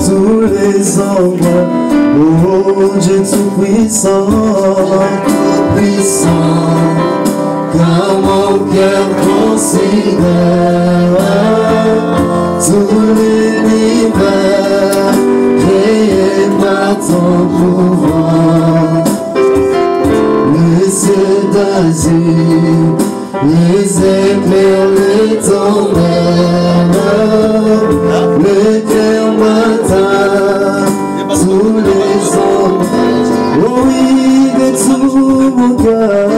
tous les endroits. Oh Dieu tout-puissant, puissant, car mon cœur considère tout l'univers créé par ton pouvoir. Les cieux d'azur, les éclairs, les tonnerres, le cœur matin, tous les hommes, oui, de tout mon cœur.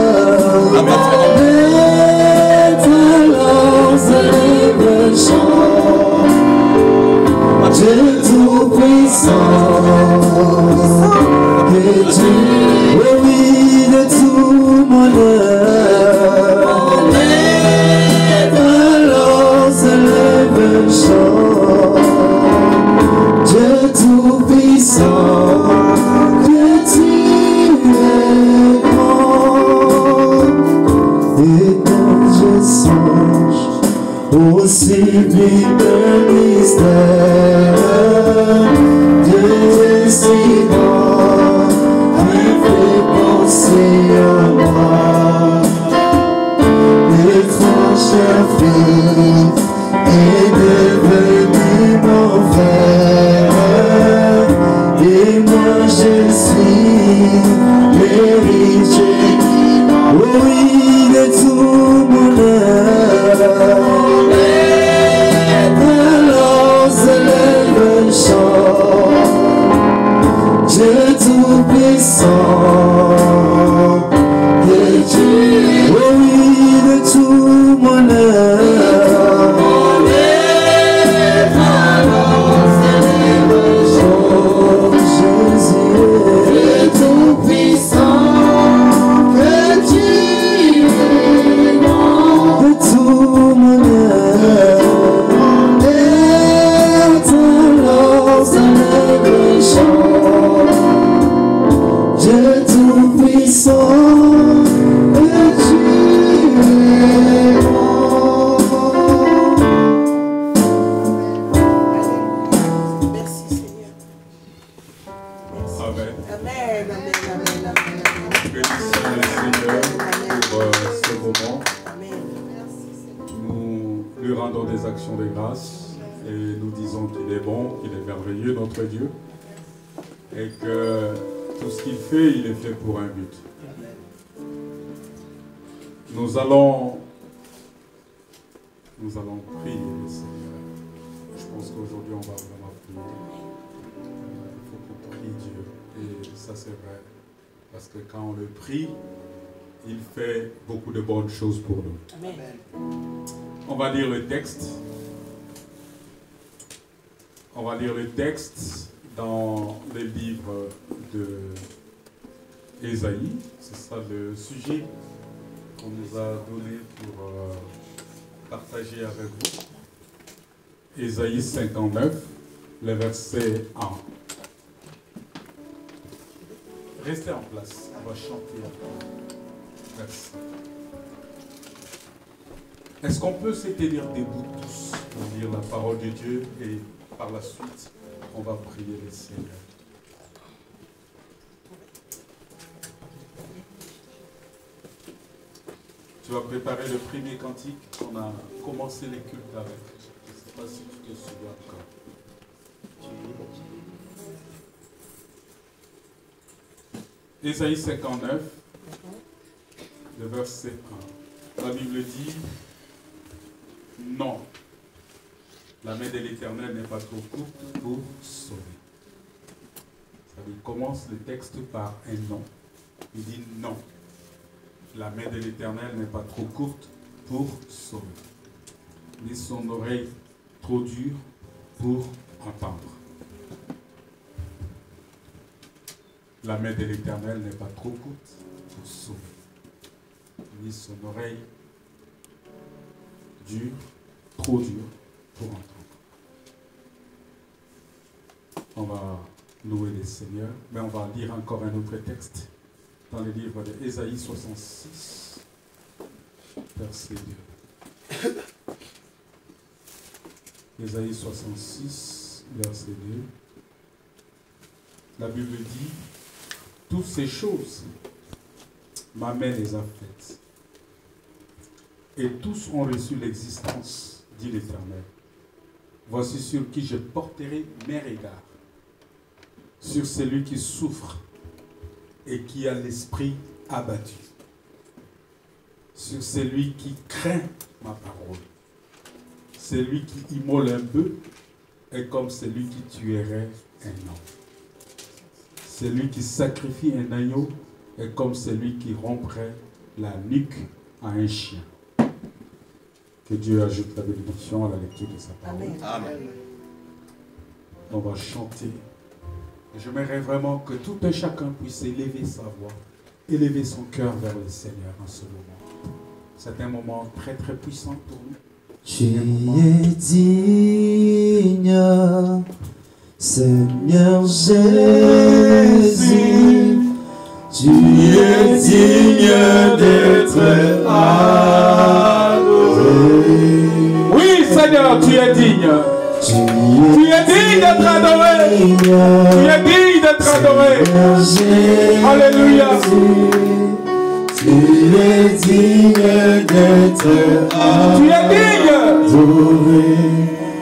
Les talents élèvent le chant, Dieu tout-puissant, que tu, oui, de tout mon œuvre. Alors s'élève le chant, Dieu tout-puissant, que tu es grand. Et quand je songe au sublime mystère de si grand qui fait penser à moi, l'étrange fille est devenu mon frère, et moi je suis l'héritier, oui, de tout mon œuvre. Alors s'élève le chant, Dieu tout-puissant, que tu, oui, de tout mon œuvre. Alors s'élève le chant, Jésus, Dieu tout-puissant, que tu es grand, de tout mon œuvre. Alors s'élève le chant, Dieu tout-puissant, que tu es grand. Merci Seigneur. Amen. Amen, amen, amen, amen. Bénissons le Seigneur pour ce moment. Amen. Nous lui rendons des actions de grâce et nous disons qu'il est bon, qu'il est merveilleux, notre Dieu, et que tout ce qu'il fait, il est fait pour un but. Nous allons prier le Seigneur. Je pense qu'aujourd'hui, on va vraiment prier. Il faut qu'on prie Dieu. Et ça, c'est vrai. Parce que quand on le prie, il fait beaucoup de bonnes choses pour nous. Amen. On va lire le texte. On va lire le texte dans le livre de Ésaïe. C'est ça le sujet qu'on nous a donné pour partager avec vous. Ésaïe 59, le verset 1. Restez en place, on va chanter. Merci. Est-ce qu'on peut se tenir debout tous pour lire la parole de Dieu et par la suite, on va prier le Seigneur. Tu vas préparer le premier cantique qu'on a commencé les cultes avec. Je ne sais pas si tu te souviens encore. Ésaïe 59, le verset 1. La Bible dit, non, la main de l'Éternel n'est pas trop courte pour sauver. Ça veut dire, commence le texte par un non. Il dit non. La main de l'Éternel n'est pas trop courte pour sauver, ni son oreille trop dure pour entendre. La main de l'Éternel n'est pas trop courte pour sauver, ni son oreille dure, trop dure pour entendre. On va louer le Seigneur, mais on va lire encore un autre texte dans le livre de Ésaïe 66, verset 2. Ésaïe 66, verset 2. La Bible dit, toutes ces choses, ma main les a faites. Et tous ont reçu l'existence, dit l'Éternel. Voici sur qui je porterai mes regards. Sur celui qui souffre et qui a l'esprit abattu. Sur celui qui craint ma parole. Celui qui immole un bœuf est comme celui qui tuerait un homme. Celui qui sacrifie un agneau est comme celui qui romprait la nuque à un chien. Que Dieu ajoute la bénédiction à la lecture de sa parole. Amen. Amen. On va chanter. Et j'aimerais vraiment que tout un chacun puisse élever sa voix, élever son cœur vers le Seigneur en ce moment. C'est un moment très très puissant pour nous. Tu es digne, Seigneur Jésus. Tu es digne d'être adoré. Oui, Seigneur, tu es digne. Tu es digne d'être adoré. Tu es digne d'être adoré. Alléluia. Tu es digne d'être Tu es digne.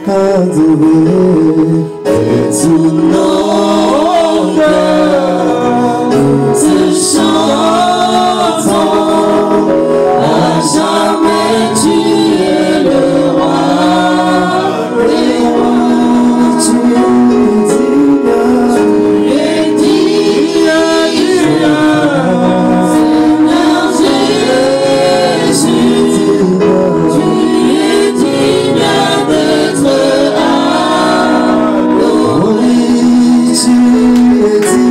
adoré, et tout nos cœurs te chantons, à jamais tu es le roi des rois. Tu es digne, Seigneur Jésus, tu es digne d'être adoré. Tu es digne,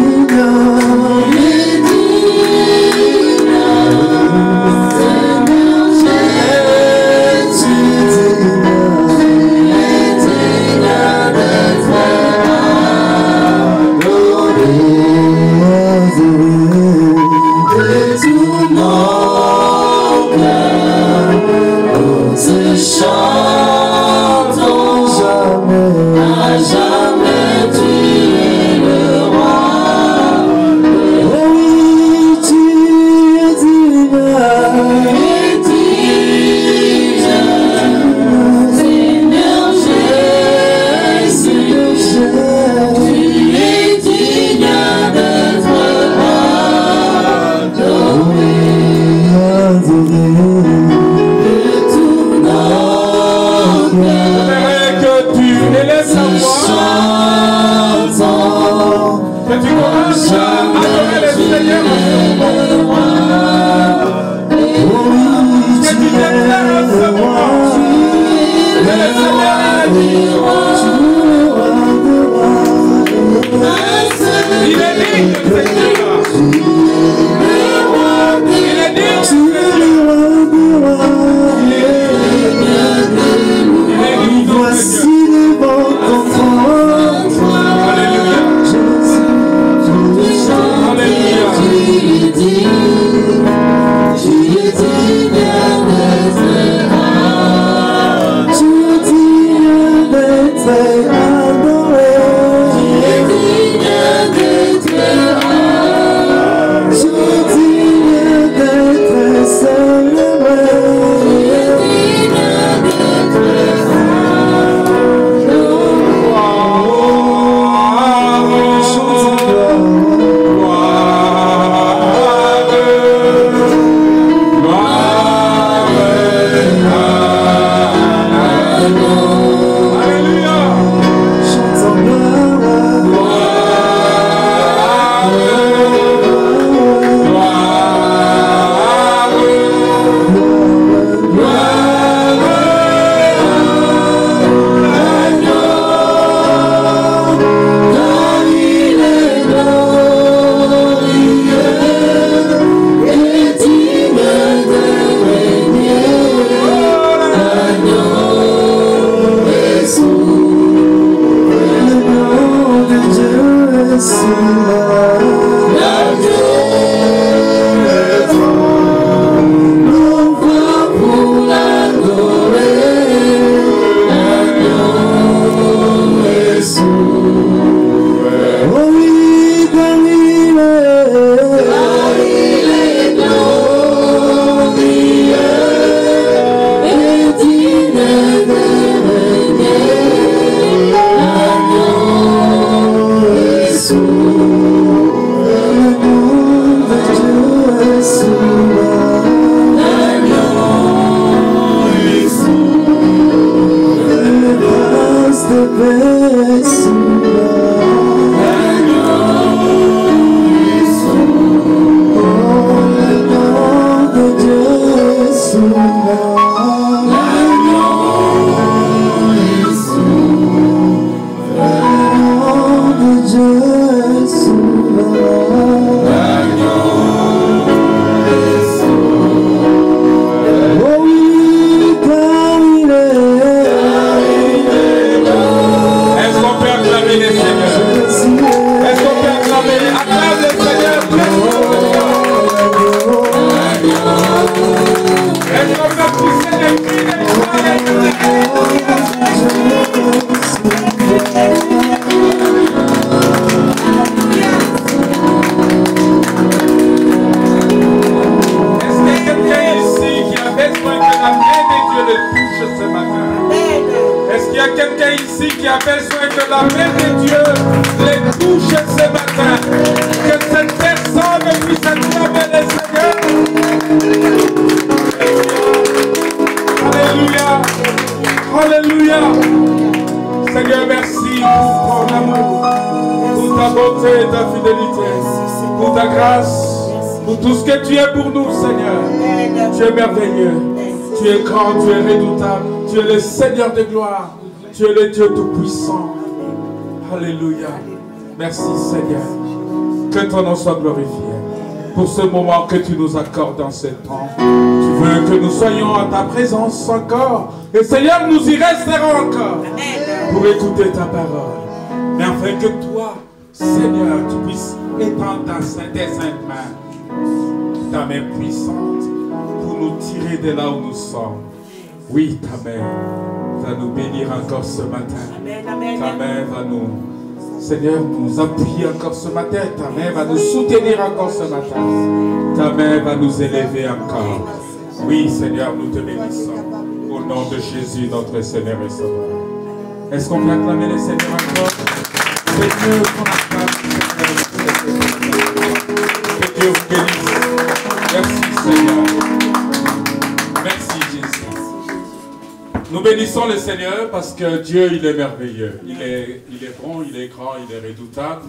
Seigneur Jésus, tu es digne d'être adoré. De tout mon cœur, nous te chantons, à jamais tu es le roi. Oui, tu es digne, Seigneur Jésus, tu es digne d'être adoré. De tout notre J'aimerais que tu élèves ta voix, chantons, que tu commences à adorer le Seigneur en ce moment. Que tu déclares en ce moment que le Seigneur est digne. Il est digne, Seigneur. Il est digne, Seigneur. Il est digne, Voici Seigneur. les bons contrôles. Alléluia. Alléluia. de Dieu les touche ce matin. Que cette personne puisse acclamer le Seigneur. Alléluia. Alléluia. Seigneur, merci pour ton amour, pour ta bonté et ta fidélité, pour ta grâce, pour tout ce que tu es pour nous, Seigneur. Tu es merveilleux, tu es grand, tu es redoutable, tu es le Seigneur de gloire, tu es le Dieu Tout-Puissant. Alléluia. Merci, Seigneur. Que ton nom soit glorifié pour ce moment que tu nous accordes dans ce temps. Tu veux que nous soyons à ta présence encore. Et Seigneur, nous y resterons encore pour écouter ta parole. Mais afin que toi, Seigneur, tu puisses étendre tes saintes mains, ta main puissante, pour nous tirer de là où nous sommes. Oui, ta main va nous bénir encore ce matin. Ta main va nous, Seigneur, nous appuyer encore ce matin. Ta main va nous soutenir encore ce matin. Ta main va nous élever encore. Oui, Seigneur, nous te bénissons. Au nom de Jésus, notre Seigneur et Sauveur. Est-ce qu'on peut acclamer le Seigneur encore? Que Dieu qu'on acclame, que Dieu vous bénisse. Merci, Seigneur. Merci, Jésus. Nous bénissons le Seigneur parce que Dieu, il est merveilleux. Il est bon, il est grand, il est redoutable.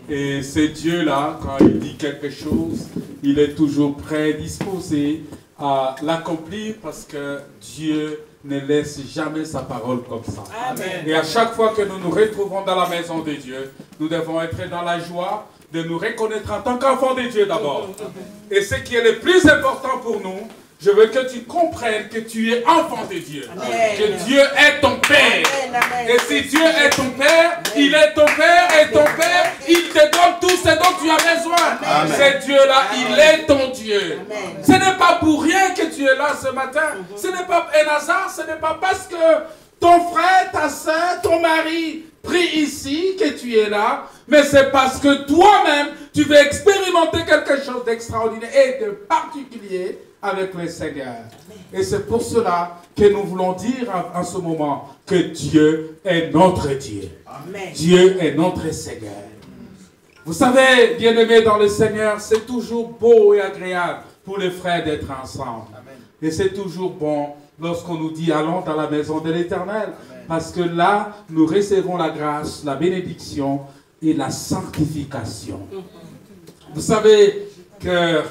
Et c'est Dieu-là, quand il dit quelque chose, il est toujours prêt, disposé à l'accomplir parce que Dieu ne laisse jamais sa parole comme ça. Amen. Et à chaque fois que nous nous retrouvons dans la maison de Dieu, nous devons être dans la joie de nous reconnaître en tant qu'enfants de Dieu d'abord. Et ce qui est le plus important pour nous, je veux que tu comprennes que tu es enfant de Dieu. Amen. Que Dieu est ton Père. Amen. Et si Dieu est ton Père, il est ton Père et ton Père, il te donne tout ce dont tu as besoin. Ce Dieu-là, il est ton Dieu. Amen. Ce n'est pas pour rien que tu es là ce matin. Ce n'est pas un hasard, ce n'est pas parce que ton frère, ta soeur, ton mari prie ici que tu es là, mais c'est parce que toi-même, tu veux expérimenter quelque chose d'extraordinaire et de particulier avec le Seigneur. Et c'est pour cela que nous voulons dire en ce moment que Dieu est notre Dieu. Amen. Dieu est notre Seigneur. Vous savez, bien-aimés dans le Seigneur, c'est toujours beau et agréable pour les frères d'être ensemble. Amen. Et c'est toujours bon lorsqu'on nous dit allons dans la maison de l'Éternel. Parce que là, nous recevons la grâce, la bénédiction et la sanctification. Vous savez que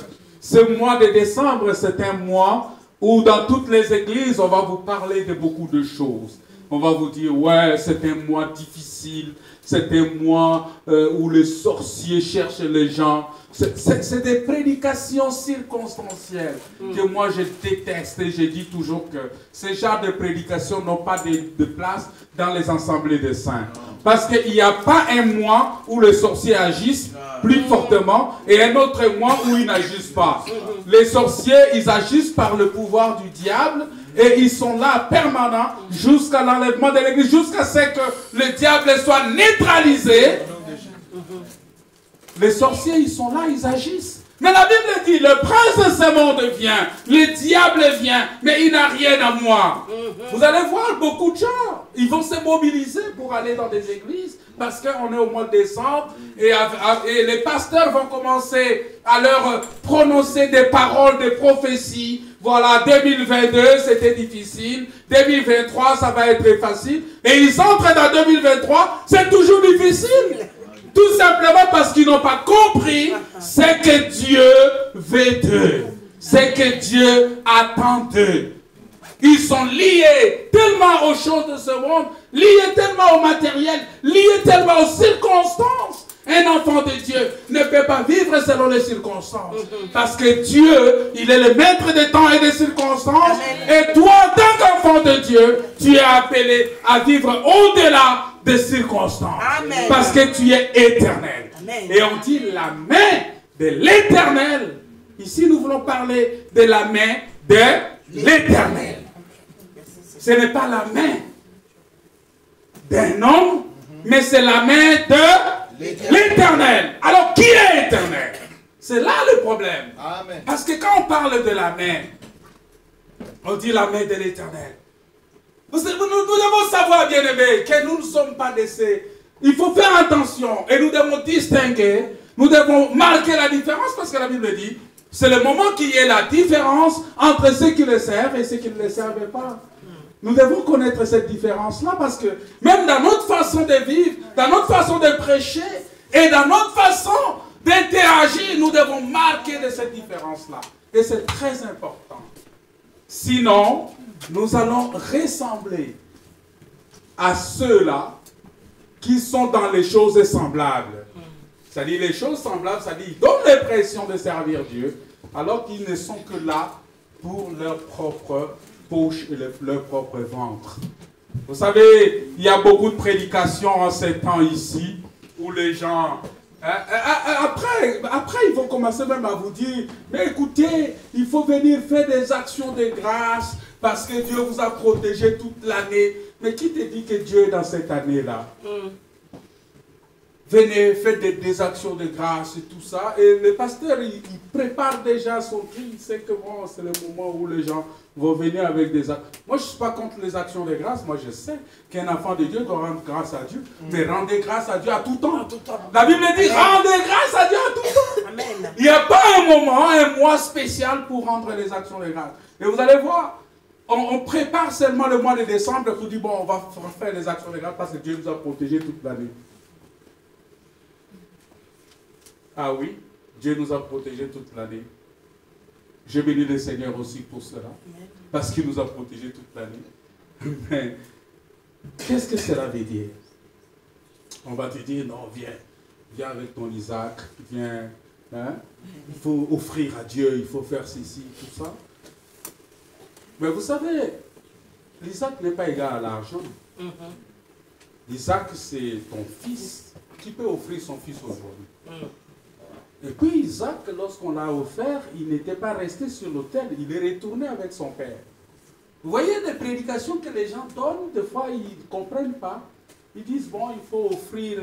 ce mois de décembre, c'est un mois où dans toutes les églises, on va vous parler de beaucoup de choses. On va vous dire, ouais, c'est un mois difficile, c'est un mois où les sorciers cherchent les gens. C'est des prédications circonstancielles que moi je déteste et je dis toujours que ces genres de prédications n'ont pas de place dans les assemblées des saints. Parce qu'il n'y a pas un mois où les sorciers agissent plus fortement et un autre mois où ils n'agissent pas. Les sorciers, ils agissent par le pouvoir du diable et ils sont là permanents jusqu'à l'enlèvement de l'église, jusqu'à ce que le diable soit neutralisé. Les sorciers, ils sont là, ils agissent. Mais la Bible dit, le prince de ce monde vient, le diable vient, mais il n'a rien à moi. Vous allez voir beaucoup de gens, ils vont se mobiliser pour aller dans des églises, parce qu'on est au mois de décembre, et les pasteurs vont commencer à leur prononcer des paroles de prophétie. Voilà, 2022, c'était difficile. 2023, ça va être facile. Et ils entrent dans 2023, c'est toujours difficile. Tout simplement parce qu'ils n'ont pas compris ce que Dieu veut d'eux. Ce que Dieu attend d'eux. Ils sont liés tellement aux choses de ce monde, liés tellement au matériel, liés tellement aux circonstances. Un enfant de Dieu ne peut pas vivre selon les circonstances. Parce que Dieu, il est le maître des temps et des circonstances. Et toi, en tant qu'enfant de Dieu, tu es appelé à vivre au-delà des circonstances. Amen. Parce que tu es éternel. Amen. Et on dit la main de l'éternel. Ici, nous voulons parler de la main de l'éternel. Ce n'est pas la main d'un homme, mais c'est la main de l'éternel. Alors, qui est éternel? C'est là le problème. Amen. Parce que quand on parle de la main, on dit la main de l'éternel. Nous devons savoir, bien-aimés, que nous ne sommes pas de ces il faut faire attention et nous devons distinguer, nous devons marquer la différence parce que la Bible dit, c'est le moment qu'il y ait la différence entre ceux qui le servent et ceux qui ne le servent pas. Nous devons connaître cette différence-là parce que même dans notre façon de vivre, dans notre façon de prêcher et dans notre façon d'interagir, nous devons marquer de cette différence-là. Et c'est très important. Sinon, nous allons ressembler à ceux-là qui sont dans les choses semblables. C'est-à-dire les choses semblables, c'est-à-dire ils donnent l'impression de servir Dieu, alors qu'ils ne sont que là pour leur propre poche et leur propre ventre. Vous savez, il y a beaucoup de prédications en ces temps ici, où les gens... Après, ils vont commencer même à vous dire, mais écoutez, il faut venir faire des actions de grâce, parce que Dieu vous a protégé toute l'année. Mais qui te dit que Dieu est dans cette année-là? Venez, faites des actions de grâce et tout ça. Et le pasteur, il prépare déjà son truc. Il sait que bon, c'est le moment où les gens vont venir avec des actions. Moi, je ne suis pas contre les actions de grâce. Moi, je sais qu'un enfant de Dieu doit rendre grâce à Dieu. Mais rendez grâce à Dieu à tout temps. La Bible dit, rendez grâce à Dieu à tout temps. Amen. Il n'y a pas un moment, un mois spécial pour rendre les actions de grâce. Et vous allez voir, on prépare seulement le mois de décembre pour dire, bon, on va faire les actions de grâce parce que Dieu nous a protégés toute l'année. Ah oui, Dieu nous a protégés toute l'année. Je bénis le Seigneur aussi pour cela, parce qu'il nous a protégés toute l'année. Mais qu'est-ce que cela veut dire? On va te dire, non, viens avec ton Isaac, viens, hein? Il faut offrir à Dieu, il faut faire ceci, tout ça. Mais vous savez, l'Isaac n'est pas égal à l'argent. L'Isaac, c'est ton fils. Qui peut offrir son fils aujourd'hui? Et puis Isaac, lorsqu'on l'a offert, il n'était pas resté sur l'autel, il est retourné avec son père. Vous voyez les prédications que les gens donnent, des fois ils ne comprennent pas. Ils disent, bon, il faut offrir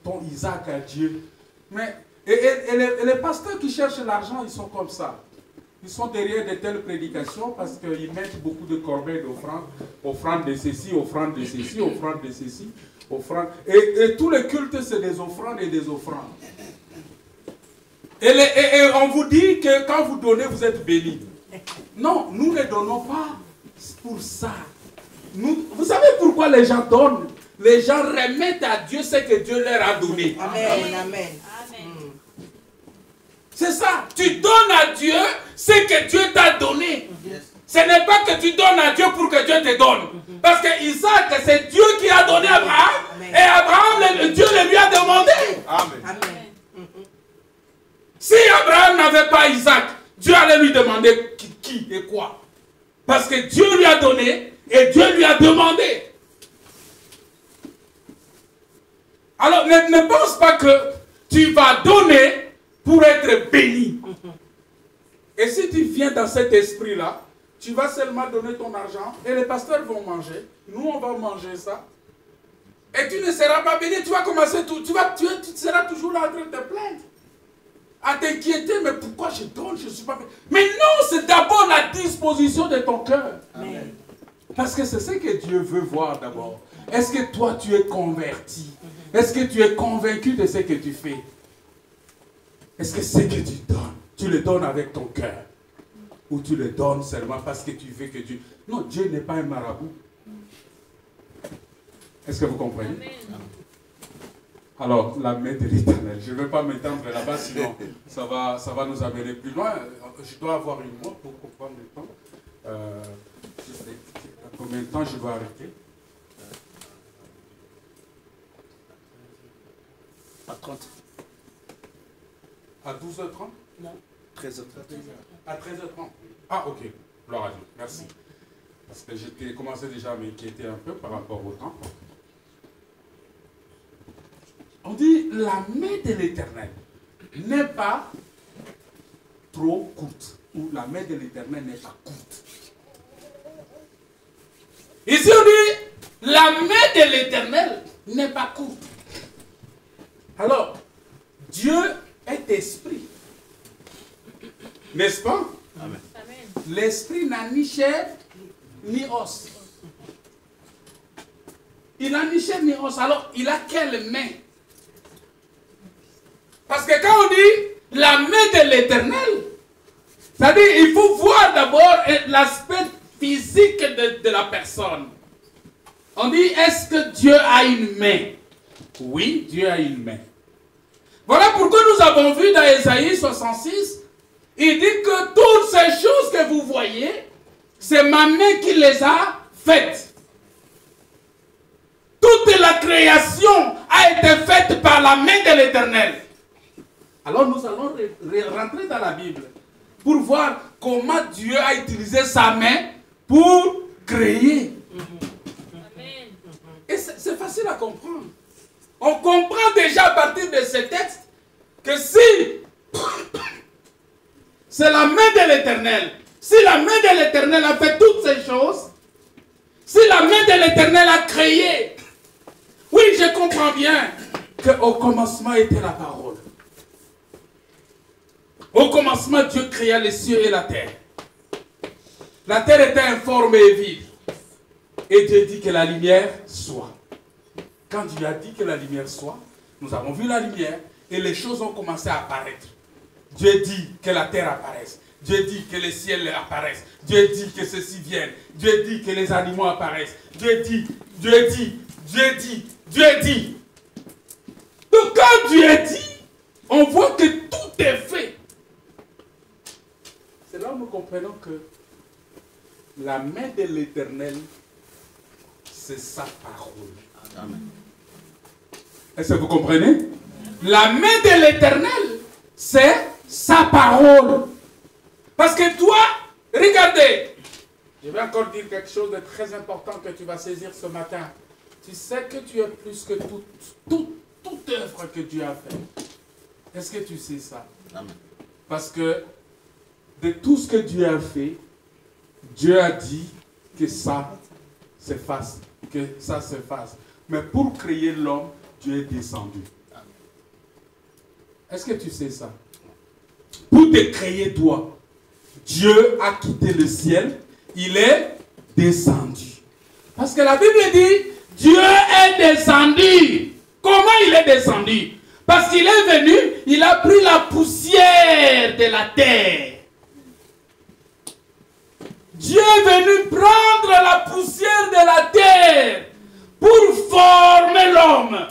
ton Isaac à Dieu. Mais, et les pasteurs qui cherchent l'argent, ils sont comme ça. Ils sont derrière de telles prédications parce qu'ils mettent beaucoup de corbeilles d'offrandes, offrandes de ceci, offrandes de ceci, offrandes de ceci, offrandes. Et tout le culte, c'est des offrandes et des offrandes. Et on vous dit que quand vous donnez, vous êtes bénis. Non, nous ne donnons pas pour ça. Vous savez pourquoi les gens donnent? Les gens remettent à Dieu ce que Dieu leur a donné. Amen. Amen. C'est ça. Tu donnes à Dieu ce que Dieu t'a donné. Ce n'est pas que tu donnes à Dieu pour que Dieu te donne. Parce que Isaac, c'est Dieu qui a donné à Abraham. Et Abraham, Dieu le lui a demandé. Amen. Si Abraham n'avait pas Isaac, Dieu allait lui demander qui et quoi. Parce que Dieu lui a donné et Dieu lui a demandé. Alors ne pense pas que tu vas donner pour être béni. Et si tu viens dans cet esprit-là, tu vas seulement donner ton argent et les pasteurs vont manger. Nous, on va manger ça. Et tu ne seras pas béni. Tu vas commencer tout. Tu seras toujours là en train de te plaindre. À t'inquiéter, mais pourquoi je donne, je ne suis pas béni. Mais non, c'est d'abord la disposition de ton cœur. Amen. Parce que c'est ce que Dieu veut voir d'abord. Est-ce que toi, tu es converti? Est-ce que tu es convaincu de ce que tu fais? Est-ce que ce que tu donnes, tu le donnes avec ton cœur? Ou tu le donnes seulement parce que tu veux que Dieu... Non, Dieu n'est pas un marabout. Est-ce que vous comprenez? Amen. Alors, la main de l'Éternel. Je ne vais pas m'étendre là-bas, sinon ça va nous amener plus loin. Je dois avoir une montre pour comprendre le temps. Je sais combien de temps je dois arrêter. À 30. À 12h30? Non. 13h30. À 13h30. Ah, ok. Gloire à Dieu. Merci. Parce que j'étais commencé déjà à m'inquiéter un peu par rapport au temps. On dit, la main de l'Éternel n'est pas trop courte. Ou la main de l'Éternel n'est pas courte. Ici on dit, la main de l'Éternel n'est pas courte. Alors, Dieu est esprit. N'est-ce pas? Amen. L'esprit n'a ni chair, ni os. Il n'a ni chair ni os. Alors, il a quelle main? Parce que quand on dit la main de l'Éternel, c'est-à-dire il faut voir d'abord l'aspect physique de la personne. On dit, est-ce que Dieu a une main? Oui, Dieu a une main. Voilà pourquoi nous avons vu dans Ésaïe 66, il dit que toutes ces choses que vous voyez, c'est ma main qui les a faites. Toute la création a été faite par la main de l'Éternel. Alors nous allons rentrer dans la Bible pour voir comment Dieu a utilisé sa main pour créer. Amen. Et c'est facile à comprendre. On comprend déjà à partir de ce texte que si c'est la main de l'Éternel, si la main de l'Éternel a fait toutes ces choses, si la main de l'Éternel a créé, oui, je comprends bien qu'au commencement était la parole. Au commencement, Dieu créa les cieux et la terre. La terre était informe et vide. Et Dieu dit que la lumière soit. Quand Dieu a dit que la lumière soit, nous avons vu la lumière et les choses ont commencé à apparaître. Dieu dit que la terre apparaisse. Dieu dit que les ciels apparaissent. Dieu dit que ceci vienne. Dieu dit que les animaux apparaissent. Dieu dit. Donc quand Dieu dit, on voit que tout est fait. C'est là où nous comprenons que la main de l'Éternel, c'est sa parole. Amen. Est-ce que vous comprenez? La main de l'Éternel, c'est sa parole. Parce que toi, regardez, je vais encore dire quelque chose de très important que tu vas saisir ce matin. Tu sais que tu es plus que toute œuvre que Dieu a faite. Est-ce que tu sais ça? Amen. Parce que de tout ce que Dieu a fait, Dieu a dit que ça se fasse, que ça se fasse. Mais pour créer l'homme, Dieu est descendu. Est-ce que tu sais ça? Pour te créer toi, Dieu a quitté le ciel, il est descendu. Parce que la Bible dit, Dieu est descendu. Comment il est descendu? Parce qu'il est venu, il a pris la poussière de la terre. Dieu est venu prendre la poussière de la terre pour former l'homme.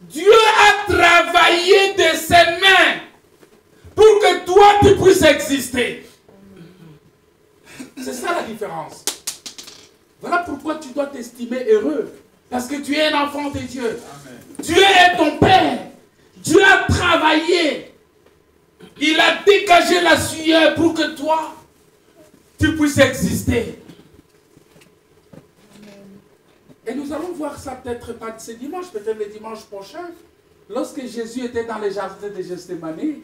Dieu a travaillé de ses mains pour que toi tu puisses exister. C'est ça la différence. Voilà pourquoi tu dois t'estimer heureux. Parce que tu es un enfant de Dieu. Amen. Dieu est ton Père. Dieu a travaillé. Il a dégagé la sueur pour que toi, tu puisses exister. Amen. Et nous allons voir ça peut-être pas ce dimanche, peut-être le dimanche prochain. Lorsque Jésus était dans les jardins de Gethsémani,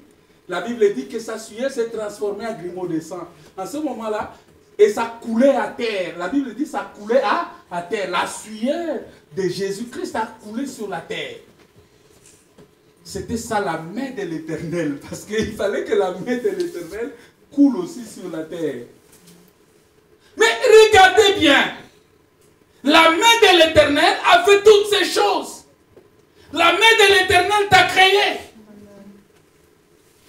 la Bible dit que sa sueur s'est transformée en grumeau de sang. En ce moment-là, et ça coulait à terre. La Bible dit que ça coulait à terre. La sueur de Jésus-Christ a coulé sur la terre. C'était ça la main de l'Éternel. Parce qu'il fallait que la main de l'Éternel coule aussi sur la terre. Mais regardez bien. La main de l'Éternel a fait toutes ces choses. La main de l'Éternel t'a créé.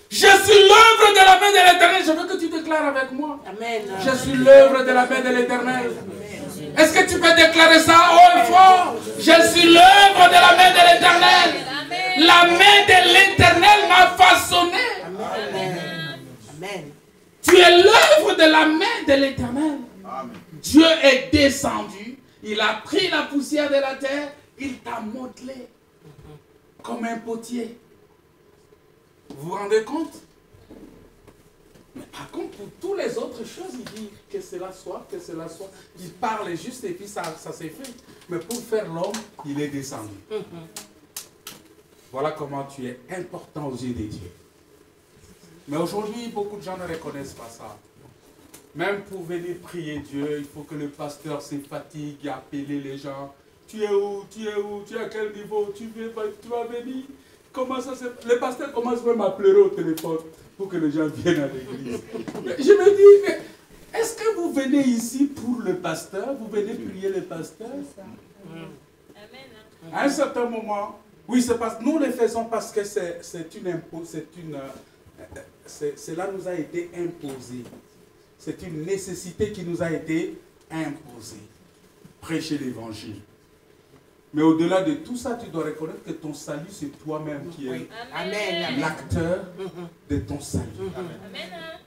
Je suis l'œuvre de la main de l'Éternel. Je veux que tu déclares avec moi. Amen. Je suis l'œuvre de la main de l'Éternel. Est-ce que tu peux déclarer ça haut et fort? Je suis l'œuvre de la main de l'Éternel. La main de l'Éternel m'a façonné. Amen. Amen. Tu es l'œuvre de la main de l'Éternel. Dieu est descendu. Il a pris la poussière de la terre. Il t'a modelé comme un potier. Vous vous rendez compte? Mais par contre, pour toutes les autres choses, il dit que cela soit, que cela soit. Il parle juste et puis ça s'est fait. Mais pour faire l'homme, il est descendu. Voilà comment tu es important aux yeux de Dieu. Mais aujourd'hui, beaucoup de gens ne reconnaissent pas ça. Même pour venir prier Dieu, il faut que le pasteur se fatigue et appeler les gens. Tu es où? Tu es où? Tu es à quel niveau? Tu vas venir? Comment ça se... Le pasteur commence même à pleurer au téléphone pour que les gens viennent à l'église. Je me dis, mais Est-ce que vous venez ici pour le pasteur? Vous venez prier le pasteur? À un certain moment, oui, c'est parce que nous le faisons parce que cela nous a été imposé. C'est une nécessité qui nous a été imposée. Prêcher l'évangile. Mais au-delà de tout ça, tu dois reconnaître que ton salut, c'est toi-même qui es l'acteur de ton salut. Amen.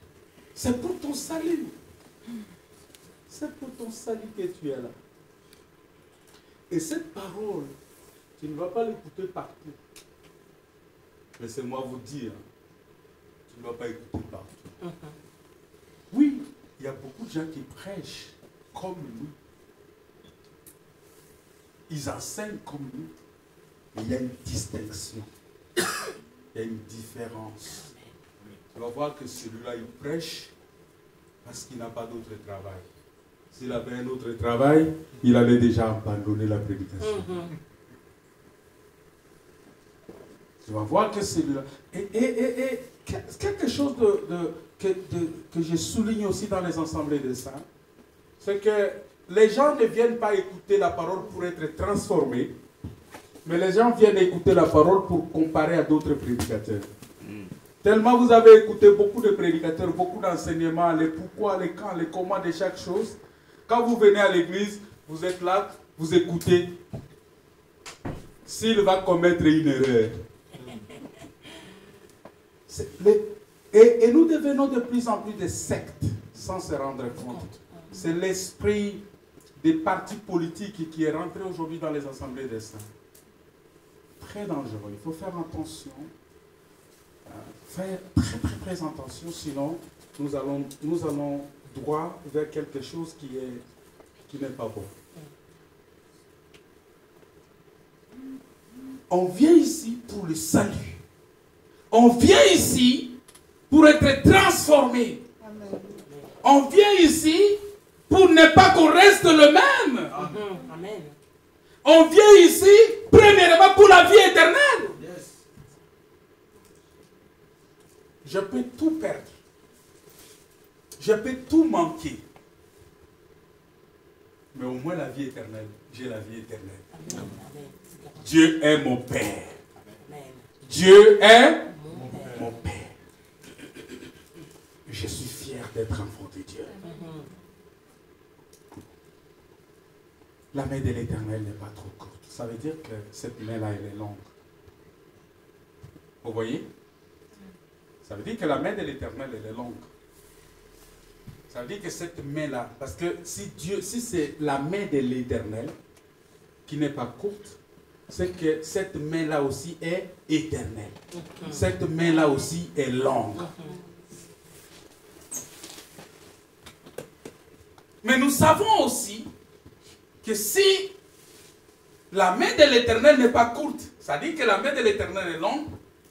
C'est pour ton salut. C'est pour ton salut que tu es là. Et cette parole, tu ne vas pas l'écouter partout. Laissez-moi vous dire, tu ne vas pas écouter partout. Oui, il y a beaucoup de gens qui prêchent comme nous. Ils enseignent comme nous. Mais il y a une distinction. Il y a une différence. Tu vas voir que celui-là, il prêche parce qu'il n'a pas d'autre travail. S'il avait un autre travail, il avait déjà abandonné la prédication. Tu vas voir que celui-là... Et quelque chose que je souligne aussi dans les assemblées de saints, c'est que les gens ne viennent pas écouter la parole pour être transformés, mais les gens viennent écouter la parole pour comparer à d'autres prédicateurs. Tellement vous avez écouté beaucoup de prédicateurs, beaucoup d'enseignements, les pourquoi, les quand, les comment de chaque chose. Quand vous venez à l'église, vous êtes là, vous écoutez. S'il va commettre une erreur. Et nous devenons de plus en plus des sectes, sans se rendre compte. C'est l'esprit des partis politiques qui est rentré aujourd'hui dans les assemblées des saints. Très dangereux. Il faut faire attention. Faire très attention, sinon nous allons droit vers quelque chose qui n'est pas bon. On vient ici pour le salut. On vient ici pour être transformé. On vient ici pour ne pas qu'on reste le même. Amen. On vient ici, premièrement, pour la vie éternelle. Je peux tout perdre. Je peux tout manquer. Mais au moins la vie éternelle, j'ai la vie éternelle. Amen. Dieu est mon Père. Dieu est mon Père. Je suis fier d'être enfant de Dieu. La main de l'Éternel n'est pas trop courte. Ça veut dire que cette main-là, elle est longue. Vous voyez? Ça veut dire que la main de l'Éternel, elle est longue. Ça veut dire que cette main-là, parce que si c'est la main de l'Éternel qui n'est pas courte, c'est que cette main-là aussi est éternelle. Cette main-là aussi est longue. Mais nous savons aussi que si la main de l'Éternel n'est pas courte, ça dit que la main de l'Éternel est longue,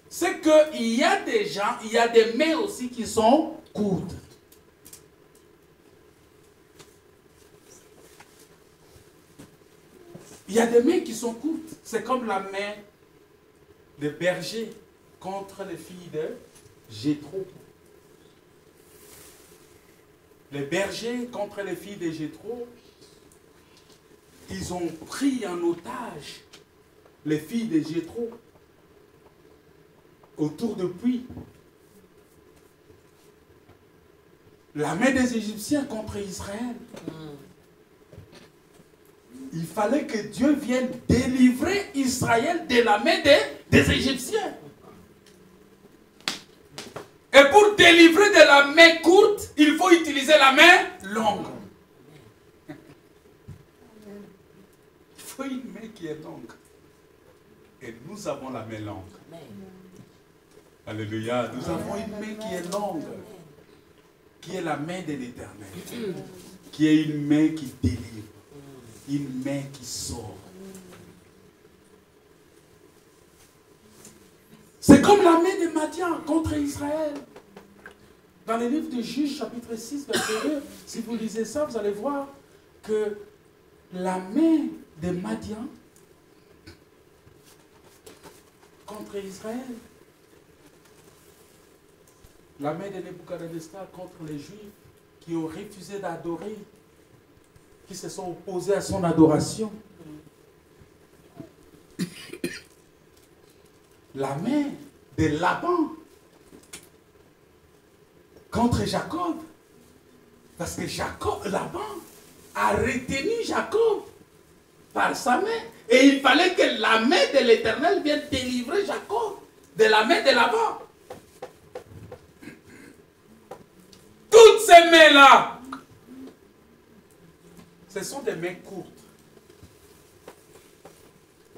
c'est qu'il y a des gens, il y a des mains aussi qui sont courtes. Il y a des mains qui sont courtes. C'est comme la main de berger contre les filles de Jéthro. Les bergers contre les filles de Jéthro, ils ont pris en otage les filles de Jéthro autour de puits. La main des Égyptiens contre Israël. Il fallait que Dieu vienne délivrer Israël de la main des Égyptiens. Et pour délivrer de la main courte, il faut utiliser la main longue. Il faut une main qui est longue. Et nous avons la main longue. Alléluia. Nous avons une main qui est longue. Qui est la main de l'Éternel. Qui est une main qui délivre. Une main qui sauve. C'est comme la main de Madian contre Israël. Dans le livre de Juges, chapitre 6, verset 2, si vous lisez ça, vous allez voir que la main de Madian contre Israël, la main de Nebuchadnezzar contre les Juifs, qui ont refusé d'adorer, qui se sont opposés à son adoration. La main de Laban contre Jacob. Parce que Laban a retenu Jacob par sa main. Et il fallait que la main de l'Éternel vienne délivrer Jacob de la main de Laban. Toutes ces mains-là, ce sont des mains courtes.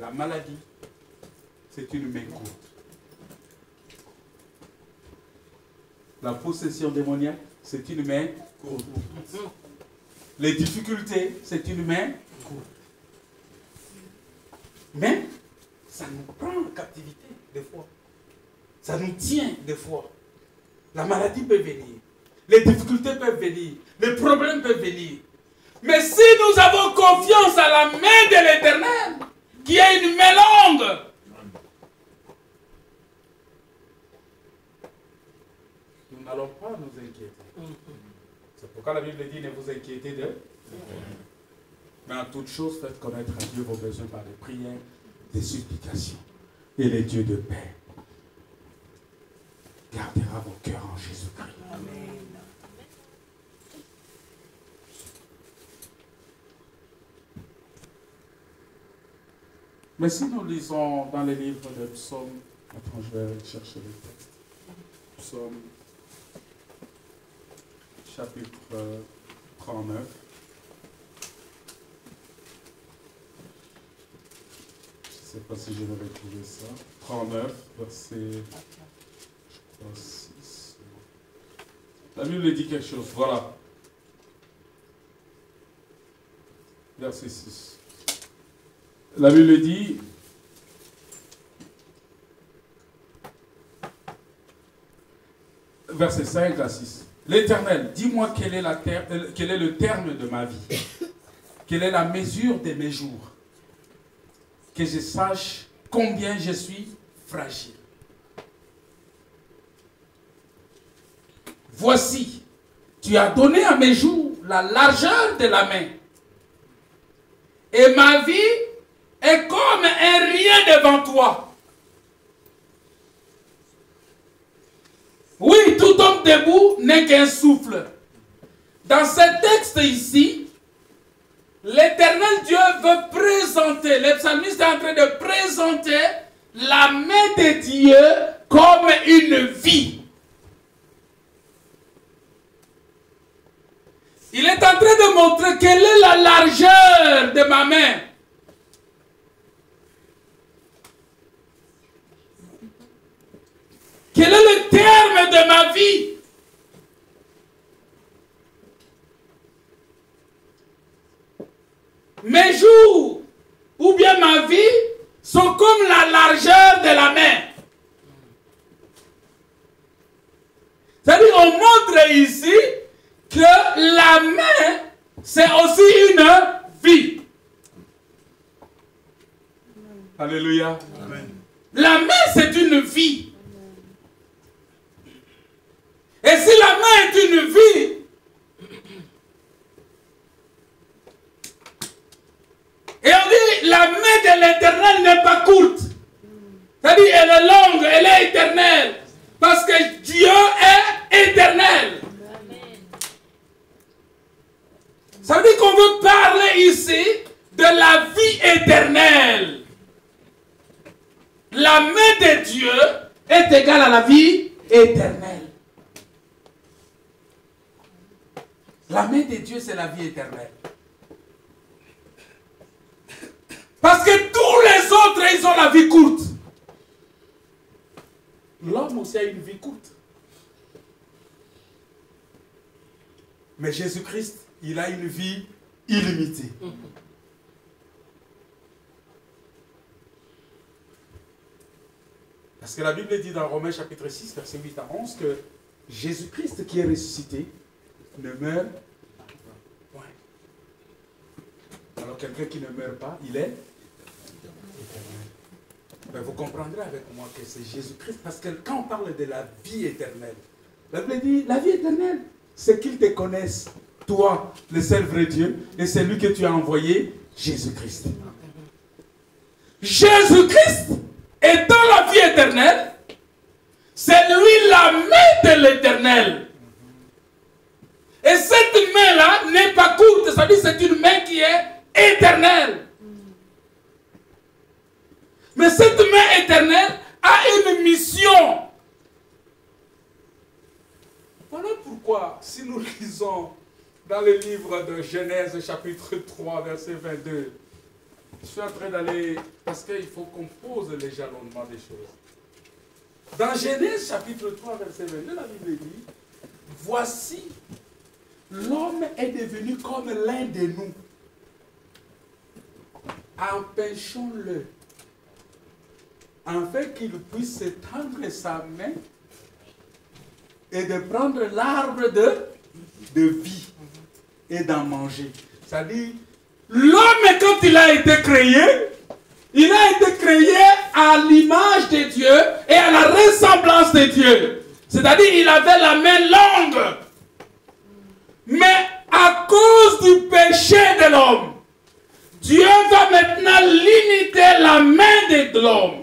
La maladie, c'est une main courte. La possession démoniaque, c'est une main courte. Les difficultés, c'est une main courte. Mais ça nous prend en captivité des fois. Ça nous tient des fois. La maladie peut venir. Les difficultés peuvent venir. Les problèmes peuvent venir. Mais si nous avons confiance à la main de l'Éternel, qui est une main longue, nous n'allons pas nous inquiéter. C'est pourquoi la Bible dit ne vous inquiétez de. Mais en toute chose, faites connaître à Dieu vos besoins par des prières, des supplications. Et les dieux de paix gardera vos cœurs en Jésus-Christ. Amen. Mais si nous lisons dans les livres de Psaume, attends, je vais chercher le texte. Psaume, chapitre 39. Je ne sais pas si je vais retrouver ça. 39, verset, je crois, 6. La Bible dit quelque chose, voilà. Verset 6. La Bible dit, verset 5 à 6. L'Éternel, dis-moi quel est le terme de ma vie, quelle est la mesure de mes jours, que je sache combien je suis fragile. Voici, tu as donné à mes jours la largeur de la main, et ma vie est comme un rien devant toi. Oui, tout homme debout n'est qu'un souffle. Dans ce texte ici, l'Éternel Dieu veut présenter, le psalmiste est en train de présenter la main de Dieu comme une vie. Il est en train de montrer quelle est la largeur de ma main. Quel est le terme de ma vie? Mes jours ou bien ma vie sont comme la largeur de la main. C'est-à-dire, on montre ici que la main, c'est aussi une vie. Alléluia. Amen. La main, c'est une vie. Et si la main est une vie, et on dit la main de l'Éternel n'est pas courte. C'est-à-dire elle est longue, elle est éternelle. Parce que Dieu est éternel. Ça veut dire qu'on veut parler ici de la vie éternelle. La main de Dieu est égale à la vie éternelle. La main de Dieu, c'est la vie éternelle. Parce que tous les autres, ils ont la vie courte. L'homme aussi a une vie courte. Mais Jésus-Christ, il a une vie illimitée. Parce que la Bible dit dans Romains chapitre 6, verset 8 à 11, que Jésus-Christ qui est ressuscité ne meurt point. Alors quelqu'un qui ne meurt pas, il est éternel. Mais vous comprendrez avec moi que c'est Jésus-Christ, parce que quand on parle de la vie éternelle, la Bible dit la vie éternelle, c'est qu'ils te connaissent, toi, le seul vrai Dieu, et c'est lui que tu as envoyé, Jésus-Christ. Jésus-Christ étant la vie éternelle, c'est lui la main de l'éternel. Et cette main-là n'est pas courte, ça veut dire que c'est une main qui est éternelle. Mais cette main éternelle a une mission. Voilà pourquoi, si nous lisons dans le livre de Genèse, chapitre 3, verset 22, je suis en train d'aller, parce qu'il faut qu'on pose les jalonnements des choses. Dans Genèse, chapitre 3, verset 22, la Bible dit, voici, l'homme est devenu comme l'un de nous. Empêchons-le, afin qu'il puisse étendre sa main et de prendre l'arbre de vie et d'en manger. C'est-à-dire, l'homme, quand il a été créé à l'image de Dieu et à la ressemblance de Dieu. C'est-à-dire, il avait la main longue. Mais à cause du péché de l'homme, Dieu va maintenant limiter la main de l'homme.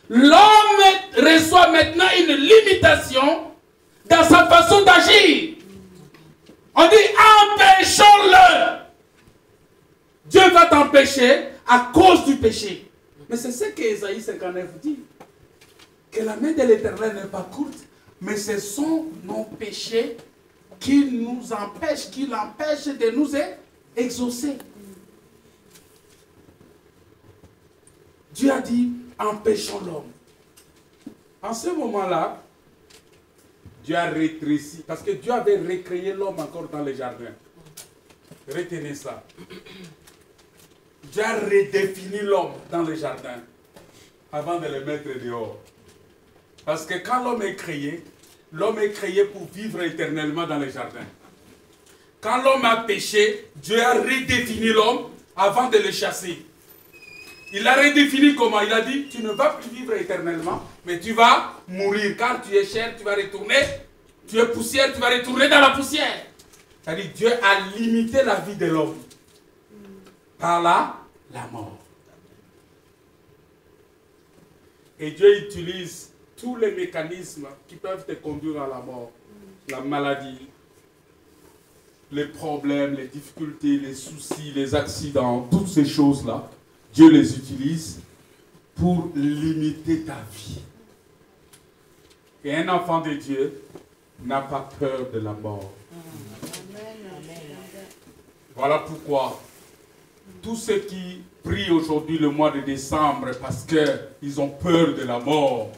L'homme reçoit maintenant une limitation dans sa façon d'agir. On dit empêchons-le. Dieu va t'empêcher à cause du péché. Mais c'est ce que Ésaïe 59 dit. Que la main de l'Éternel n'est pas courte, mais ce sont nos péchés qui nous empêchent, qui l'empêchent de nous exaucer. Dieu a dit empêchons l'homme. En ce moment-là, Dieu a rétréci, parce que Dieu avait recréé l'homme encore dans le jardin. Retenez ça. Dieu a redéfini l'homme dans le jardin avant de le mettre dehors. Parce que quand l'homme est créé pour vivre éternellement dans le jardin. Quand l'homme a péché, Dieu a redéfini l'homme avant de le chasser. Il l'a redéfini comment? Il a dit, tu ne vas plus vivre éternellement, mais tu vas mourir. Car tu es chair, tu vas retourner. Tu es poussière, tu vas retourner dans la poussière. C'est-à-dire, Dieu a limité la vie de l'homme par la mort. Et Dieu utilise tous les mécanismes qui peuvent te conduire à la mort. La maladie, les problèmes, les difficultés, les soucis, les accidents, toutes ces choses-là. Dieu les utilise pour limiter ta vie. Et un enfant de Dieu n'a pas peur de la mort. Voilà pourquoi tous ceux qui prient aujourd'hui le mois de décembre parce qu'ils ont peur de la mort,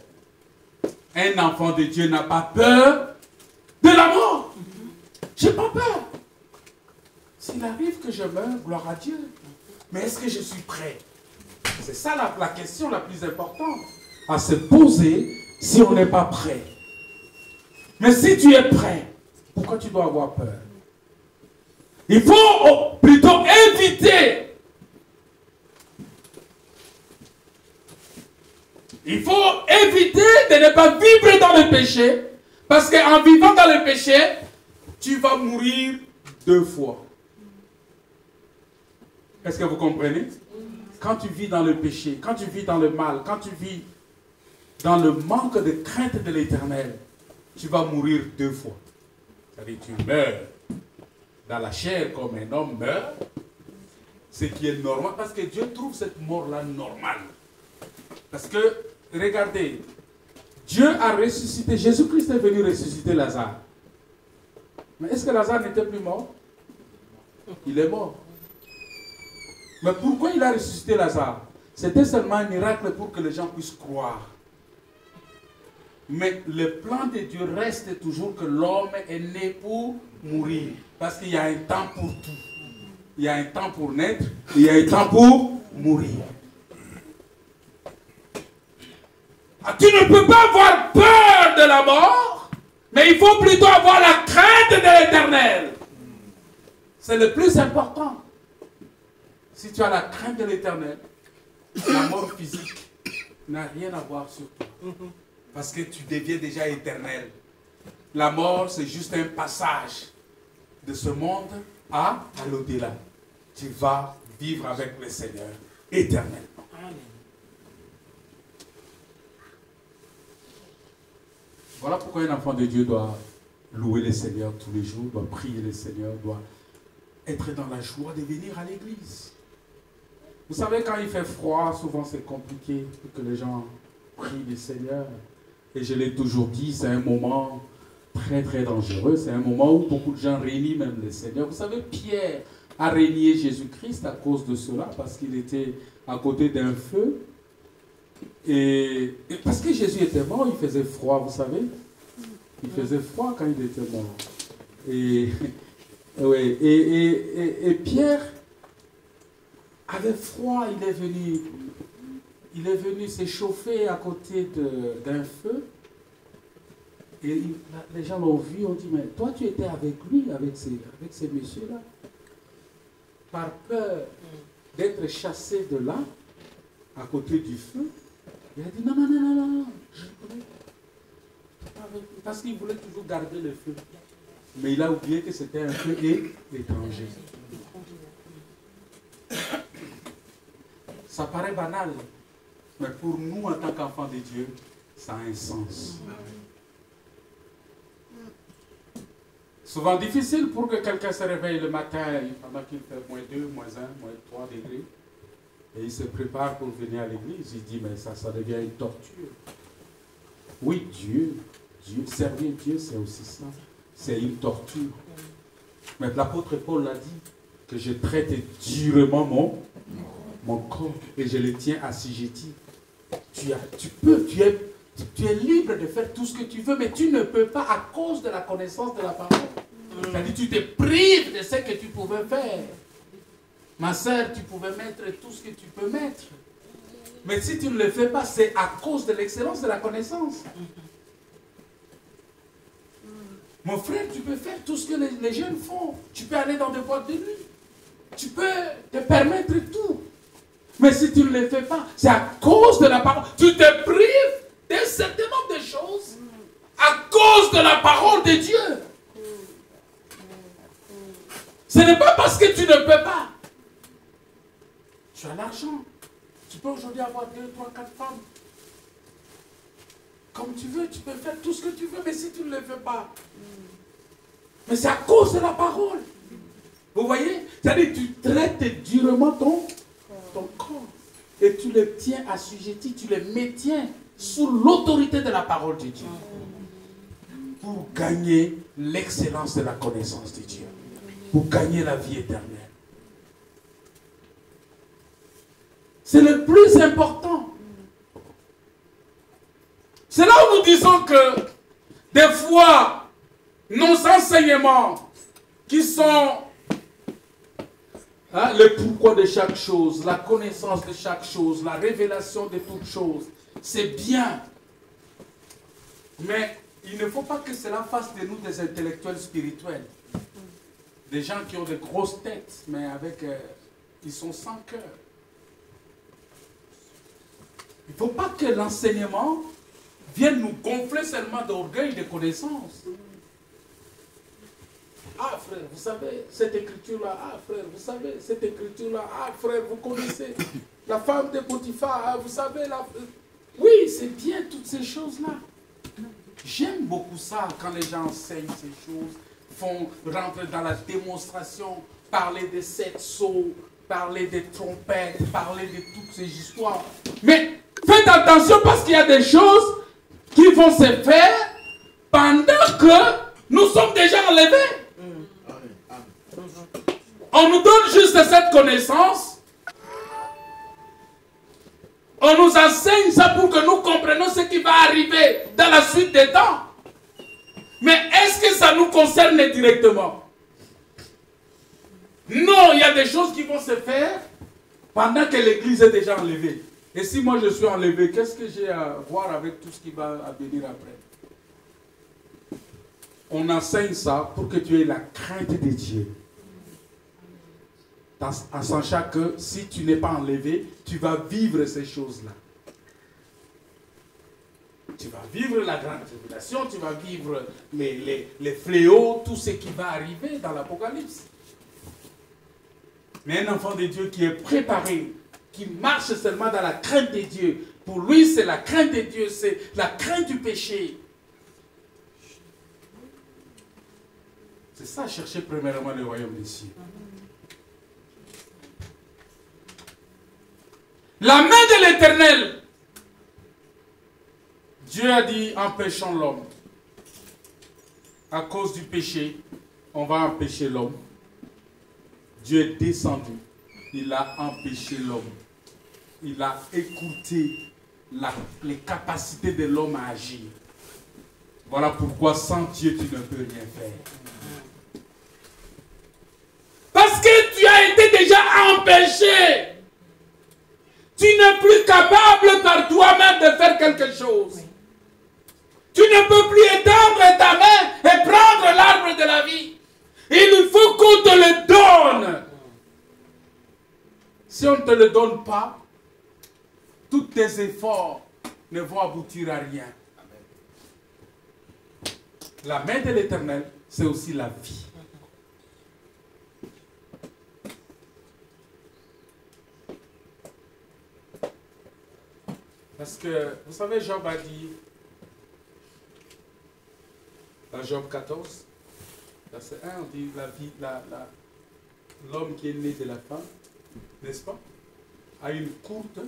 un enfant de Dieu n'a pas peur de la mort. J'ai pas peur. S'il arrive que je meure, gloire à Dieu. Mais est-ce que je suis prêt? C'est ça la question la plus importante à se poser si on n'est pas prêt. Mais si tu es prêt, pourquoi tu dois avoir peur? Il faut plutôt éviter. Il faut éviter de ne pas vivre dans le péché, parce qu'en vivant dans le péché, tu vas mourir 2 fois. Est-ce que vous comprenez? Quand tu vis dans le péché, quand tu vis dans le mal, quand tu vis dans le manque de crainte de l'Éternel, tu vas mourir 2 fois. C'est-à-dire tu meurs dans la chair comme un homme meurt, ce qui est normal, parce que Dieu trouve cette mort-là normale. Parce que, regardez, Dieu a ressuscité, Jésus-Christ est venu ressusciter Lazare. Mais est-ce que Lazare n'était plus mort? Il est mort. Mais pourquoi il a ressuscité Lazare? C'était seulement un miracle pour que les gens puissent croire. Mais le plan de Dieu reste toujours que l'homme est né pour mourir. Parce qu'il y a un temps pour tout. Il y a un temps pour naître, et il y a un temps pour mourir. Ah, tu ne peux pas avoir peur de la mort, mais il faut plutôt avoir la crainte de l'Éternel. C'est le plus important. Si tu as la crainte de l'Éternel, la mort physique n'a rien à voir sur toi. Parce que tu deviens déjà éternel. la mort, c'est juste un passage de ce monde à l'au-delà. Tu vas vivre avec le Seigneur éternellement. Amen. Voilà pourquoi un enfant de Dieu doit louer le Seigneur tous les jours, doit prier le Seigneur, doit être dans la joie de venir à l'église. Vous savez, quand il fait froid, souvent c'est compliqué pour que les gens prient le Seigneur. Et je l'ai toujours dit, c'est un moment très très dangereux. C'est un moment où beaucoup de gens réunissent même le Seigneur. Vous savez, Pierre a régné Jésus-Christ à cause de cela, parce qu'il était à côté d'un feu. Et parce que Jésus était mort, il faisait froid, vous savez. Il faisait froid quand il était mort. Et Pierre avait froid, il est venu s'échauffer à côté d'un feu. Et les gens l'ont vu, ont dit, mais toi tu étais avec lui, avec ces messieurs-là. Par peur d'être chassé de là, à côté du feu, il a dit, non, je connais pas avec lui. Parce qu'il voulait toujours garder le feu. Mais il a oublié que c'était un feu étranger. Ça paraît banal, mais pour nous, en tant qu'enfants de Dieu, ça a un sens. Souvent difficile pour que quelqu'un se réveille le matin pendant qu'il fait -2, -1, -3 degrés. Et il se prépare pour venir à l'église. Il dit, mais ça devient une torture. Oui, Dieu, servir Dieu, c'est aussi ça. C'est une torture. Mais l'apôtre Paul l'a dit, que je traite durement mon corps et je le tiens assujetti. Tu es libre de faire tout ce que tu veux, mais tu ne peux pas à cause de la connaissance de la parole. C'est-à-dire tu te prives de ce que tu pouvais faire. Ma sœur, tu pouvais mettre tout ce que tu peux mettre. Mais si tu ne le fais pas, c'est à cause de l'excellence de la connaissance. Mon frère, tu peux faire tout ce que les jeunes font. Tu peux aller dans des boîtes de nuit. Tu peux te permettre tout. Mais si tu ne le fais pas, c'est à cause de la parole. Tu te prives d'un certain nombre de choses à cause de la parole de Dieu. Ce n'est pas parce que tu ne peux pas. Tu as l'argent. Tu peux aujourd'hui avoir 2, 3, 4 femmes. Comme tu veux, tu peux faire tout ce que tu veux, mais si tu ne le fais pas. Mais c'est à cause de la parole. Vous voyez? C'est-à-dire tu traites durement ton corps. Et tu le tiens assujetti, tu le maintiens sous l'autorité de la parole de Dieu. Pour gagner l'excellence de la connaissance de Dieu. Pour gagner la vie éternelle. C'est le plus important. C'est là où nous disons que des fois, nos enseignements qui sont le pourquoi de chaque chose, la connaissance de chaque chose, la révélation de toutes choses, c'est bien. Mais il ne faut pas que cela fasse de nous des intellectuels spirituels. Des gens qui ont de grosses têtes, mais ils sont sans cœur. Il ne faut pas que l'enseignement vienne nous gonfler seulement d'orgueil, de connaissance. Ah frère, vous savez, cette écriture-là, ah frère, vous savez, cette écriture-là, ah frère, vous connaissez la femme de Potiphar, ah, vous savez, oui, c'est bien toutes ces choses-là. J'aime beaucoup ça quand les gens enseignent ces choses, rentrer dans la démonstration, parler des 7 sceaux, parler des trompettes, parler de toutes ces histoires. Mais faites attention parce qu'il y a des choses qui vont se faire pendant que nous sommes déjà enlevés. On nous donne juste cette connaissance. On nous enseigne ça pour que nous comprenions ce qui va arriver dans la suite des temps. Mais est-ce que ça nous concerne directement? Non, il y a des choses qui vont se faire pendant que l'Église est déjà enlevée. Et si moi je suis enlevé, qu'est-ce que j'ai à voir avec tout ce qui va venir après? On enseigne ça pour que tu aies la crainte de Dieu. En sachant que si tu n'es pas enlevé, tu vas vivre ces choses-là. Tu vas vivre la grande tribulation, tu vas vivre les fléaux, tout ce qui va arriver dans l'Apocalypse. Mais un enfant de Dieu qui est préparé, qui marche seulement dans la crainte de Dieu, pour lui c'est la crainte de Dieu, c'est la crainte du péché. C'est ça, chercher premièrement le royaume des cieux. La main de l'Éternel. Dieu a dit, empêchons l'homme. À cause du péché, on va empêcher l'homme. Dieu est descendu. Il a empêché l'homme. Il a écouté les capacités de l'homme à agir. Voilà pourquoi sans Dieu, tu ne peux rien faire. Parce que tu as été déjà empêché. Tu n'es plus capable par toi-même de faire quelque chose. Tu ne peux plus étendre ta main et prendre l'arbre de la vie. Il faut qu'on te le donne. Si on ne te le donne pas, tous tes efforts ne vont aboutir à rien. La main de l'Éternel, c'est aussi la vie. Parce que, vous savez, Job a dit, dans Job 14, verset 1, on dit la vie, l'homme qui est né de la femme, n'est-ce pas, a une courte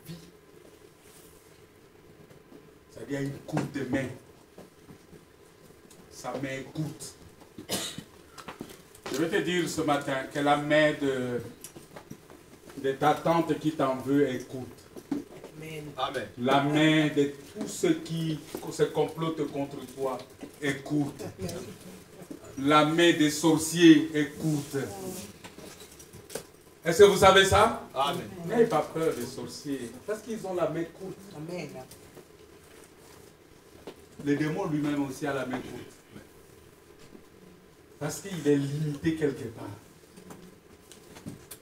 vie. C'est-à-dire une courte main. Sa main est courte. Je vais te dire ce matin que la main de ta tante qui t'en veut est courte. Amen. La main de tous ceux qui se complotent contre toi est courte. La main des sorciers est courte. Est-ce que vous savez ça? Amen. N'ayez pas peur des sorciers, parce qu'ils ont la main courte. Amen. Le démon lui-même aussi a la main courte. Parce qu'il est limité quelque part.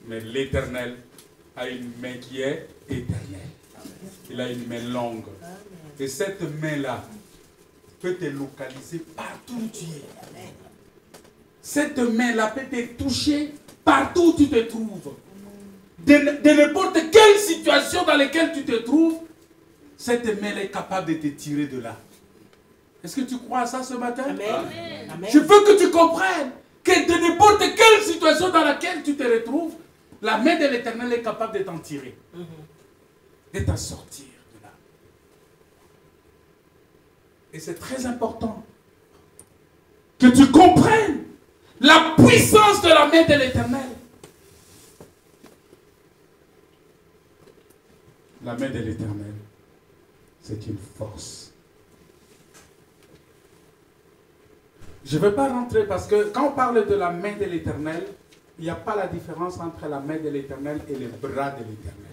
Mais l'Éternel a une main qui est éternelle. Il a une main longue. Et cette main-là peut te localiser partout où tu es. Cette main-là peut te toucher partout où tu te trouves. De n'importe quelle situation dans laquelle tu te trouves, cette main est capable de te tirer de là. Est-ce que tu crois à ça ce matin? Amen. Amen. Je veux que tu comprennes que de n'importe quelle situation dans laquelle tu te retrouves, la main de l'Éternel est capable de t'en tirer. De t'en sortir de là. Et c'est très important que tu comprennes la puissance de la main de l'Éternel. La main de l'Éternel, c'est une force. Je ne vais pas rentrer parce que quand on parle de la main de l'Éternel, il n'y a pas la différence entre la main de l'Éternel et les bras de l'Éternel.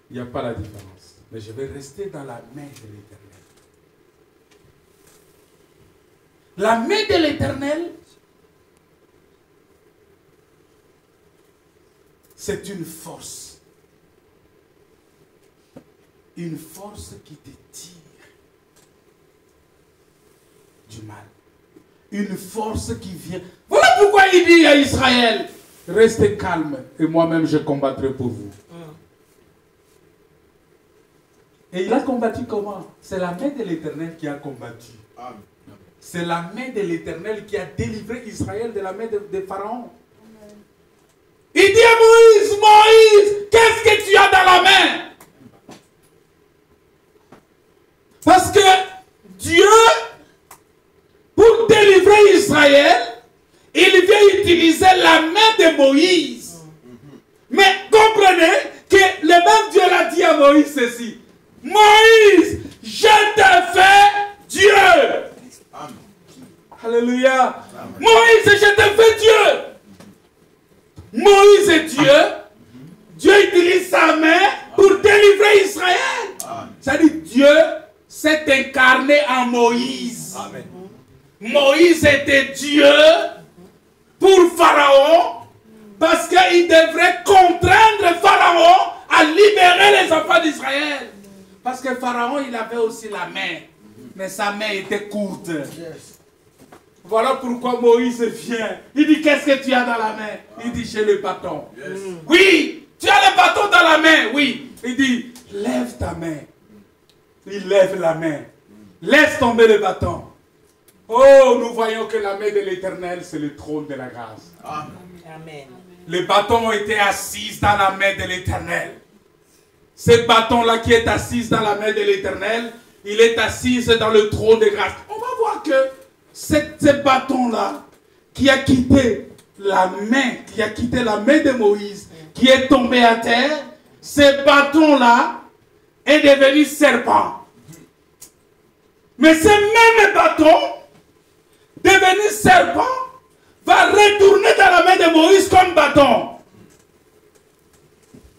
Il n'y a pas la différence. Mais je vais rester dans la main de l'Éternel. La main de l'Éternel, c'est une force. Une force qui te tire du mal. Une force qui vient. Voilà pourquoi il dit à Israël, restez calme et moi-même je combattrai pour vous. Et il a combattu comment? C'est la main de l'Éternel qui a combattu. C'est la main de l'Éternel qui a délivré Israël de la main de Pharaon. Il dit à Moïse, Moïse, qu'est-ce que tu as dans la main? Parce que Dieu, pour délivrer Israël, il vient utiliser la main de Moïse. Mais comprenez que le même Dieu l'a dit à Moïse ceci. Moïse, je te fais Dieu. Amen. Alléluia. Amen. Moïse, je te fais Dieu. Moïse est Dieu. Dieu utilise sa main pour délivrer Israël. C'est-à-dire Dieu s'est incarné en Moïse. Amen. Moïse était Dieu pour Pharaon parce qu'il devrait contraindre Pharaon à libérer les enfants d'Israël. Parce que Pharaon, il avait aussi la main. Mais sa main était courte. Voilà pourquoi Moïse vient. Il dit, qu'est-ce que tu as dans la main? Il dit, j'ai le bâton. Oui, tu as le bâton dans la main. Oui. Il dit, lève ta main. Il lève la main. Laisse tomber le bâton. Oh, nous voyons que la main de l'Éternel, c'est le trône de la grâce. Amen. Les bâtons étaient assis dans la main de l'Éternel. Ce bâton-là qui est assis dans la main de l'Éternel, il est assis dans le trône de grâce. On va voir que ce bâton-là, qui a quitté la main de Moïse, qui est tombé à terre, ce bâton-là est devenu serpent. Mais ce même bâton, devenu serpent, va retourner dans la main de Moïse comme bâton.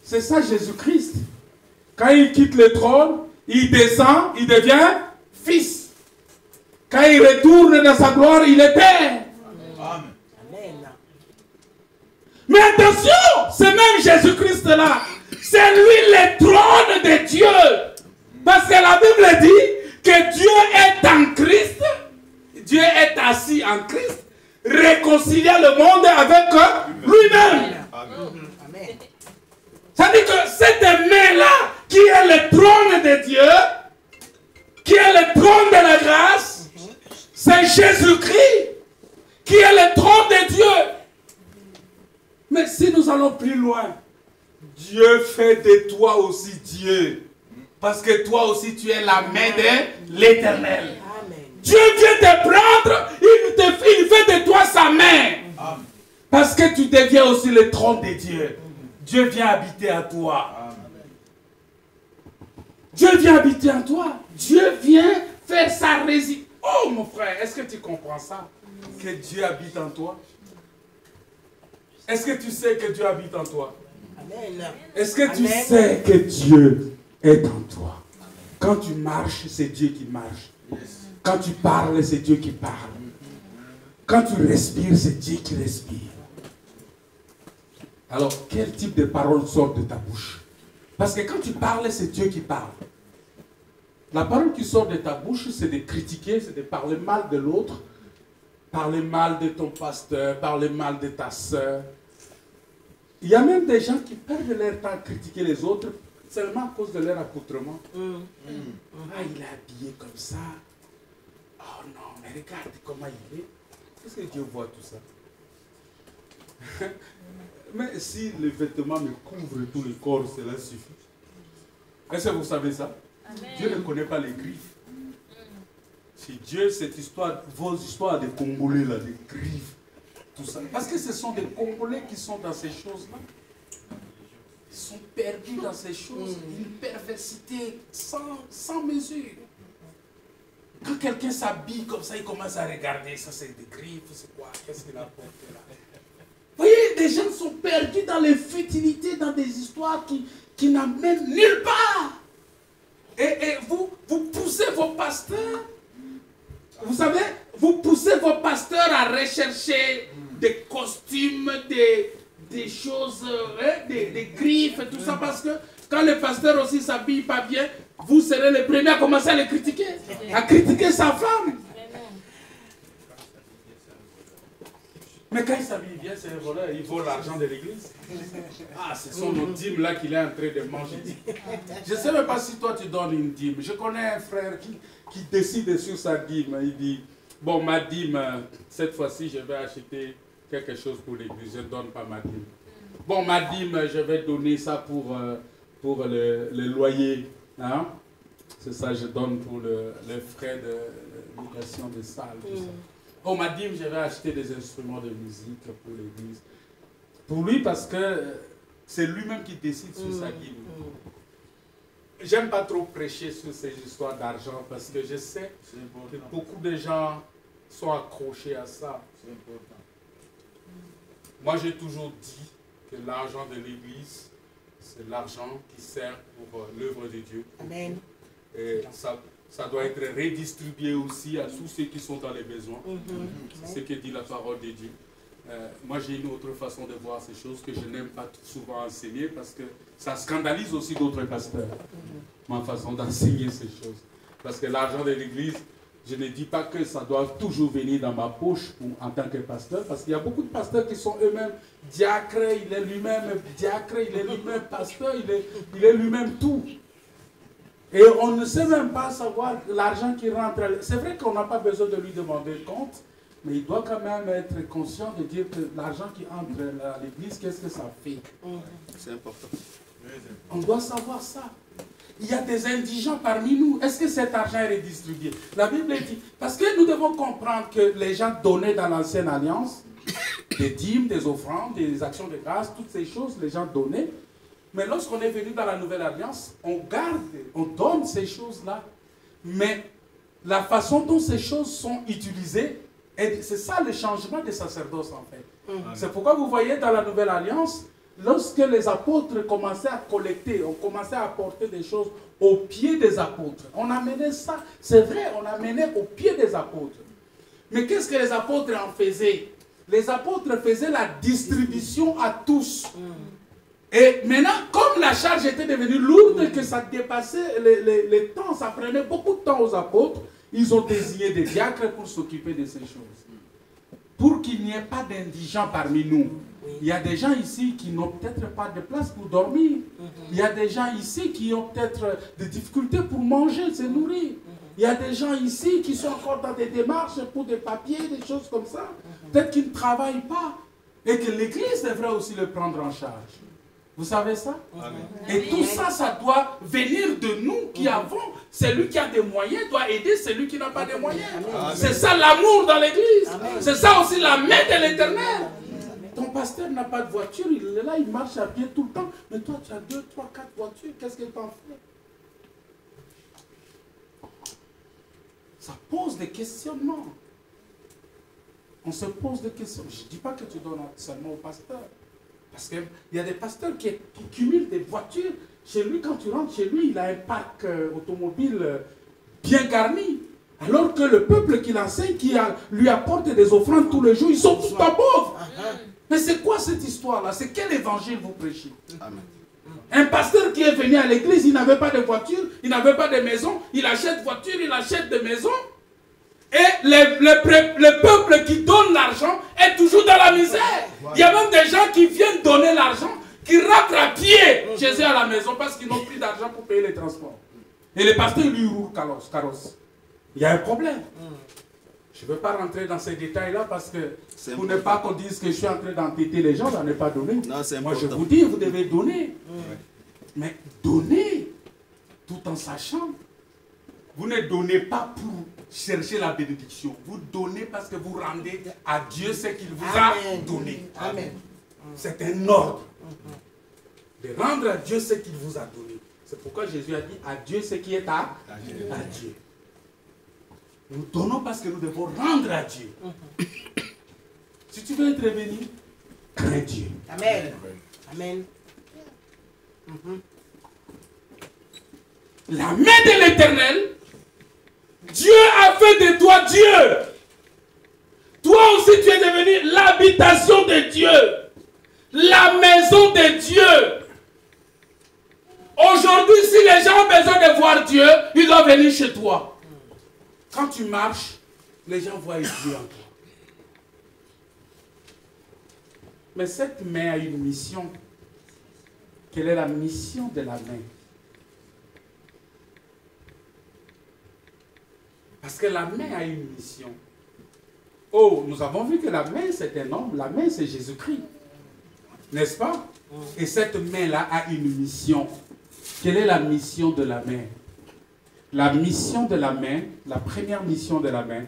C'est ça Jésus-Christ. Quand il quitte le trône, il descend, il devient fils. Quand il retourne dans sa gloire, il est père. Amen. Mais attention, ce même Jésus-Christ-là, c'est lui le trône de Dieu. Parce que la Bible dit que Dieu est en Christ, Dieu est assis en Christ, réconciliant le monde avec lui-même. Amen. Ça dit que cette main-là, qui est le trône de Dieu, qui est le trône de la grâce, c'est Jésus-Christ, qui est le trône de Dieu. Mais si nous allons plus loin, Dieu fait de toi aussi Dieu. Parce que toi aussi, tu es la main de l'Éternel. Dieu vient te prendre, il fait de toi sa main. Amen. Parce que tu deviens aussi le trône de Dieu. Dieu vient habiter à toi. Dieu vient habiter en toi. Dieu vient faire sa résidence. Oh mon frère, est-ce que tu comprends ça? Que Dieu habite en toi? Est-ce que tu sais que Dieu habite en toi? Amen. Est-ce que tu sais que Dieu est en toi? Quand tu marches, c'est Dieu qui marche. Quand tu parles, c'est Dieu qui parle. Quand tu respires, c'est Dieu qui respire. Alors, quel type de parole sort de ta bouche? Parce que quand tu parles, c'est Dieu qui parle. La parole qui sort de ta bouche, c'est de critiquer, c'est de parler mal de l'autre, parler mal de ton pasteur, parler mal de ta soeur. Il y a même des gens qui perdent leur temps à critiquer les autres seulement à cause de leur accoutrement. Ah, il est habillé comme ça. Oh non, mais regarde comment il est. Est-ce que Dieu voit tout ça? Mais si les vêtements me couvrent tout le corps, cela suffit. Est-ce que vous savez ça? Amen. Dieu ne connaît pas les griffes. Si Dieu, cette histoire, vos histoires de Congolais, là, des griffes, tout ça. Parce que ce sont des Congolais qui sont dans ces choses-là. Ils sont perdus dans ces choses. Une perversité sans mesure. Quand quelqu'un s'habille comme ça, il commence à regarder. Ça, c'est des griffes, c'est quoi? Qu'est-ce qu'il a porté là? Vous voyez, des gens sont perdus dans les futilités, dans des histoires qui n'amènent nulle part. Et vous poussez vos pasteurs, vous savez, vous poussez vos pasteurs à rechercher des costumes, des choses, des griffes, tout ça, parce que quand le pasteur aussi s'habille pas bien, vous serez les premiers à commencer à le critiquer, à critiquer sa femme. Mais quand il s'habille bien, c'est un voleur, il vole l'argent de l'église. Ah, ce sont nos dîmes là qu'il est en train de manger. Je ne sais même pas si toi tu donnes une dîme. Je connais un frère qui décide sur sa dîme. Il dit, bon, ma dîme, cette fois-ci, je vais acheter quelque chose pour l'église. Je ne donne pas ma dîme. Bon, ma dîme, je vais donner ça pour le loyer. Hein? C'est ça, je donne pour les frais de location de salle. Tout ça. Oh, ma dîme, je vais acheter des instruments de musique pour l'église. Pour lui, parce que c'est lui-même qui décide sur sa dîme. J'aime pas trop prêcher sur ces histoires d'argent parce que je sais que beaucoup de gens sont accrochés à ça. C'est important. Moi, j'ai toujours dit que l'argent de l'église, c'est l'argent qui sert pour l'œuvre de Dieu. Amen. Et ça doit être redistribué aussi à tous ceux qui sont dans les besoins. C'est ce que dit la parole de Dieu. Moi, j'ai une autre façon de voir ces choses que je n'aime pas souvent enseigner parce que ça scandalise aussi d'autres pasteurs, ma façon d'enseigner ces choses. Parce que l'argent de l'Église, je ne dis pas que ça doit toujours venir dans ma poche en tant que pasteur, parce qu'il y a beaucoup de pasteurs qui sont eux-mêmes diacres, il est lui-même diacre, il est lui-même pasteur, il est lui-même tout. Et on ne sait même pas savoir l'argent qui rentre. C'est vrai qu'on n'a pas besoin de lui demander compte, mais il doit quand même être conscient de dire que l'argent qui entre à l'église, qu'est-ce que ça fait? C'est important. On doit savoir ça. Il y a des indigents parmi nous. Est-ce que cet argent est redistribué? La Bible dit, parce que nous devons comprendre que les gens donnaient dans l'ancienne alliance, des dîmes, des offrandes, des actions de grâce, toutes ces choses, les gens donnaient. Mais lorsqu'on est venu dans la nouvelle alliance, on garde, on donne ces choses-là. Mais la façon dont ces choses sont utilisées, c'est ça le changement des sacerdoces en fait. C'est pourquoi vous voyez dans la nouvelle alliance, lorsque les apôtres commençaient à collecter, on commençait à apporter des choses au pied des apôtres. On amenait ça, c'est vrai, on amenait au pied des apôtres. Mais qu'est-ce que les apôtres en faisaient? Les apôtres faisaient la distribution à tous. Et maintenant, comme la charge était devenue lourde, que ça dépassait les temps, ça prenait beaucoup de temps aux apôtres, ils ont désigné des diacres pour s'occuper de ces choses. Pour qu'il n'y ait pas d'indigents parmi nous. Il y a des gens ici qui n'ont peut-être pas de place pour dormir. Il y a des gens ici qui ont peut-être des difficultés pour manger, se nourrir. Il y a des gens ici qui sont encore dans des démarches pour des papiers, des choses comme ça. Peut-être qu'ils ne travaillent pas. Et que l'Église devrait aussi le prendre en charge. Vous savez ça? Amen. Et tout ça, ça doit venir de nous qui avons. Celui qui a des moyens doit aider celui qui n'a pas de moyens. C'est ça l'amour dans l'église. C'est ça aussi la main de l'Éternel. Ton pasteur n'a pas de voiture, il est là, il marche à pied tout le temps. Mais toi, tu as 2, 3, 4 voitures, qu'est-ce que tu en fais? Ça pose des questionnements. On se pose des questions. Je ne dis pas que tu donnes seulement au pasteur. Parce qu'il y a des pasteurs qui cumulent des voitures. Chez lui, quand tu rentres chez lui, il a un parc automobile bien garni. Alors que le peuple qu'il enseigne, lui apporte des offrandes tous les jours, ils sont tous pas pauvres. Mais c'est quoi cette histoire-là? C'est quel évangile vous prêchez? Amen. Un pasteur qui est venu à l'église, il n'avait pas de voiture, il n'avait pas de maison, il achète voiture, il achète des maisons. Et le peuple qui donne l'argent est toujours dans la misère. Il y a même des gens qui viennent donner l'argent, qui rentrent à pied Jésus à la maison parce qu'ils n'ont plus d'argent pour payer les transports. Et le pasteur lui roule carrosse. Il y a un problème. Je ne veux pas rentrer dans ces détails-là parce que pour ne pas qu'on dise que je suis en train d'entêter les gens, j'en ai pas donné. Non, moi je vous dis, vous devez donner. Mais donner tout en sachant. Vous ne donnez pas pour chercher la bénédiction. Vous donnez parce que vous rendez à Dieu ce qu'il vous a donné. Amen. C'est un ordre. De rendre à Dieu ce qu'il vous a donné. C'est pourquoi Jésus a dit à Dieu ce qui est à Dieu. Nous donnons parce que nous devons rendre à Dieu. Si tu veux être béni, crains Dieu. Amen. Amen. La main de l'Éternel, Dieu a fait de toi Dieu. Toi aussi tu es devenu l'habitation de Dieu. La maison de Dieu. Aujourd'hui, si les gens ont besoin de voir Dieu, ils doivent venir chez toi. Quand tu marches, les gens voient Dieu en toi. Mais cette main a une mission. Quelle est la mission de la main? Parce que la main a une mission. Oh, nous avons vu que la main, c'est un homme. La main, c'est Jésus-Christ. N'est-ce pas? Et cette main-là a une mission. Quelle est la mission de la main? La mission de la main, la première mission de la main,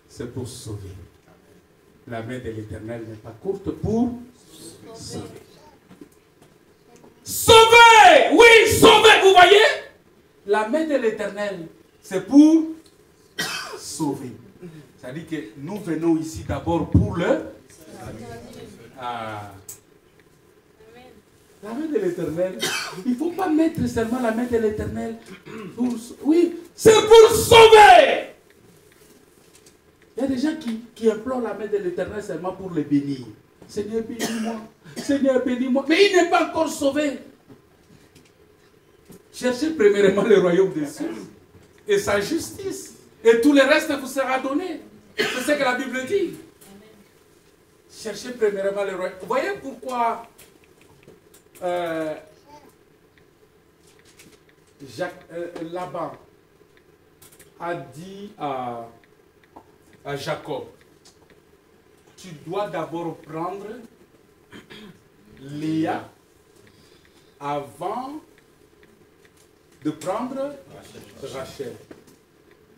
c'est pour sauver. La main de l'Éternel n'est pas courte pour sauver. Sauver! Oui, sauver! Vous voyez? La main de l'Éternel, c'est pour sauver. C'est-à-dire que nous venons ici d'abord pour le... La main de l'Éternel, il ne faut pas mettre seulement la main de l'Éternel pour... Oui, c'est pour sauver. Il y a des gens qui implorent la main de l'Éternel seulement pour les bénir. Seigneur, bénis-moi. Seigneur, bénis-moi. Mais il n'est pas encore sauvé. Cherchez premièrement le royaume des cieux et sa justice. Et tout le reste vous sera donné. C'est ce que la Bible dit. Cherchez premièrement le royaume. Vous voyez pourquoi Laban a dit à Jacob, tu dois d'abord prendre Léa avant de prendre Rachel.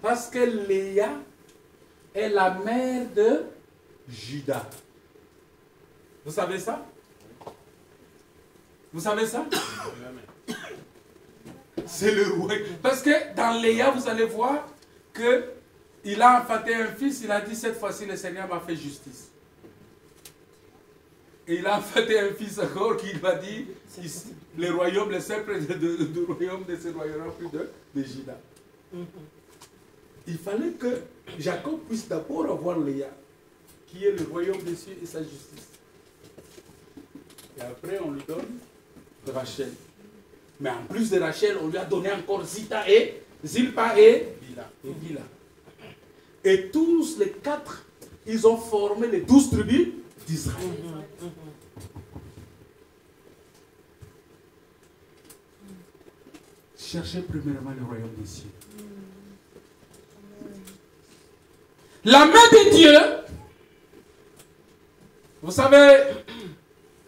Parce que Léa est la mère de Judas. Vous savez ça? Vous savez ça? C'est le roi. Parce que dans Léa, vous allez voir qu'il a enfanté un fils, il a dit cette fois-ci le Seigneur m'a fait justice. Et il a enfanté un fils encore qui va dire le royaume, le sceptre du royaume ne s'éloignera plus de Judas. Il fallait que Jacob puisse d'abord avoir Léa, qui est le royaume des cieux et sa justice. Et après, on lui donne Rachel. Mais en plus de Rachel, on lui a donné encore Zilpa et Bila. Et tous les 4, ils ont formé les 12 tribus d'Israël. Cherchez premièrement le royaume des cieux. La main de Dieu, vous savez,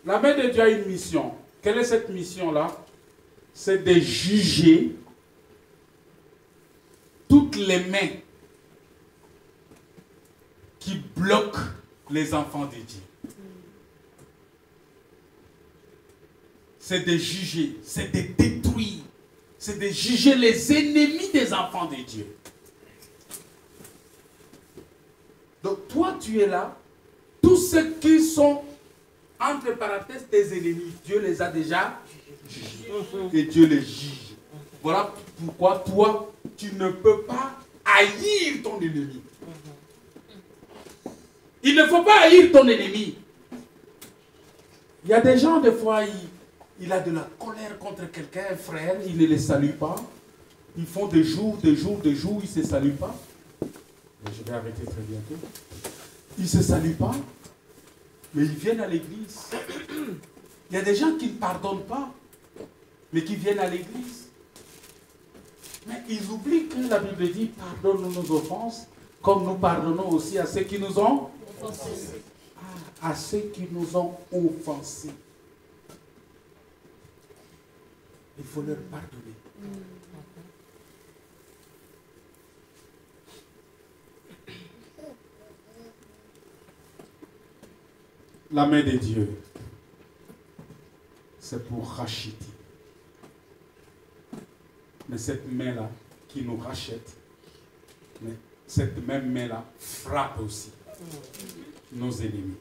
la main de Dieu a une mission. Quelle est cette mission-là? C'est de juger toutes les mains qui bloquent les enfants de Dieu. C'est de juger, c'est de détruire, c'est de juger les ennemis des enfants de Dieu. Donc toi, tu es là. Tous ceux qui sont, entre parenthèses, tes ennemis, Dieu les a déjà jugés. Et Dieu les juge. Voilà pourquoi toi, tu ne peux pas haïr ton ennemi. Il ne faut pas haïr ton ennemi. Il y a des gens, des fois, il a de la colère contre quelqu'un, un frère, il ne les salue pas. Ils font des jours, ils ne se saluent pas. Mais je vais arrêter très bientôt. Ils ne se saluent pas, mais ils viennent à l'église. Il y a des gens qui ne pardonnent pas, mais qui viennent à l'église. Mais ils oublient que la Bible dit, pardonne-nous nos offenses, comme nous pardonnons aussi à ceux qui nous ont offensés. À ceux qui nous ont offensés. Il faut leur pardonner. La main de Dieu, c'est pour racheter. Mais cette main-là qui nous rachète, mais cette même main-là frappe aussi nos ennemis.